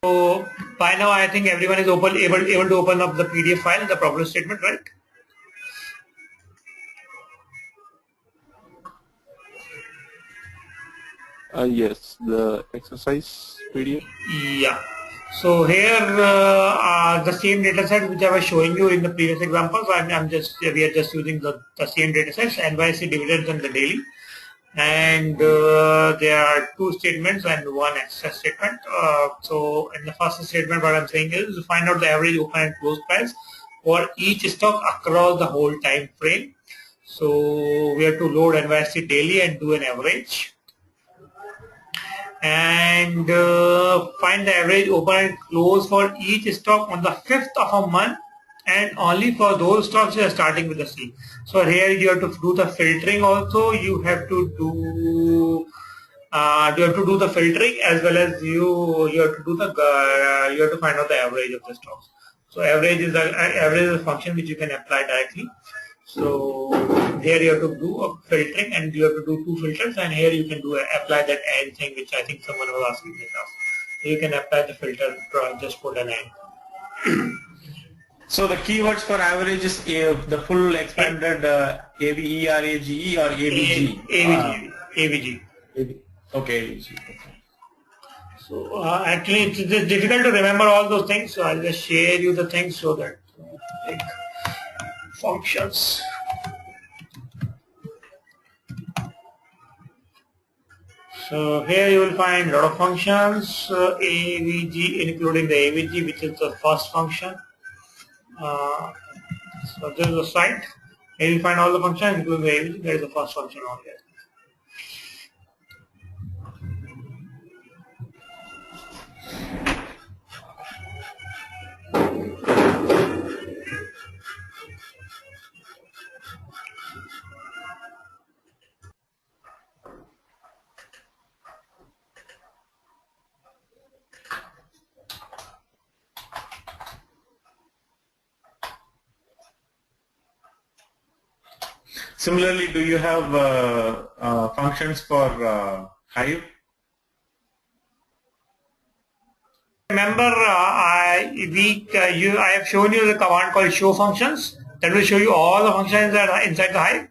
So by now, I think everyone is able to open up the PDF file, the problem statement, right? Yes, the exercise PDF. Yeah. So here the same data set which I was showing you in the previous example. So we are just using the same data sets, NYSE dividends and the daily. And there are two statements and one extra statement. So in the first statement, what I'm saying is find out the average open and close price for each stock across the whole time frame. So we have to load NYSE daily and do an average, and find the average open and close for each stock on the 5th of a month, and only for those stocks that are starting with the C. So here you have to do the filtering also. You have to do the filtering, as well as you have to do the you have to find out the average of the stocks. So average is a function which you can apply directly. So here you have to do a filtering, and you have to do two filters, and here you can apply that AND thing which I think someone was asking me now. So you can apply the filter, just put an AND. So the keywords for average is the full expanded AVERAGE or AVG? AVG. Okay, AVG. Okay. So actually it's difficult to remember all those things, so I'll just share you the things so that like functions. So here you will find a lot of functions, AVG, including the AVG, which is the first function. So this is the site. Here you find all the functions, including the AVG. There is the first function on here. Similarly, do you have functions for Hive? Remember, I have shown you the command called show functions. That will show you all the functions that are inside the Hive,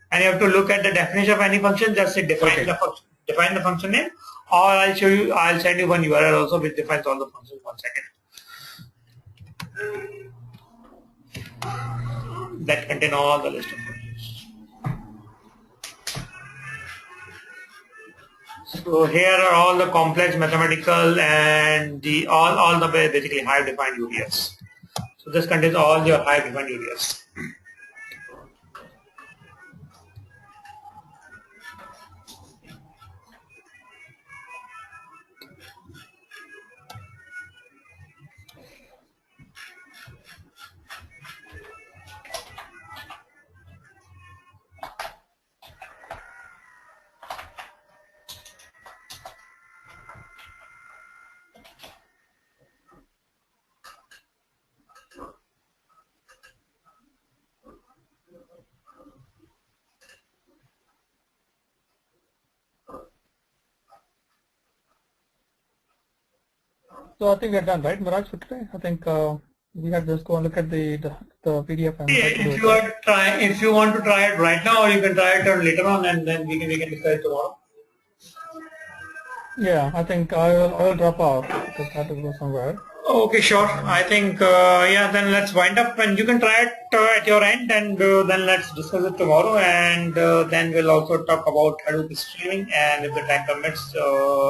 and you have to look at the definition of any function. Just say define the function name, or I'll send you one URL also which defines all the functions. 1 second. That contain all the list of functions. So here are all the complex mathematical and all the basically Hive defined UDFs. So this contains all your Hive defined UDFs. So I think we're done, right, Miraj, for today? I think we have just go and look at the PDF and if you want to try it right now, or you can try it later on, and then we can decide tomorrow. Yeah, I think I will drop off because I have to go somewhere. Okay, sure. I think yeah. Then let's wind up, and you can try it at your end, and then let's discuss it tomorrow, and then we'll also talk about Hadoop streaming, and if the time permits,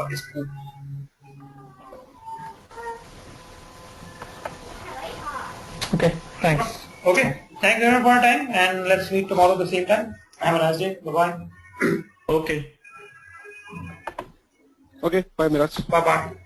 is cool. Okay, thanks. Okay, thank you very much for your time, and let's meet tomorrow at the same time. Have a nice day. Bye-bye. Okay. Okay, bye Miraj. Bye-bye.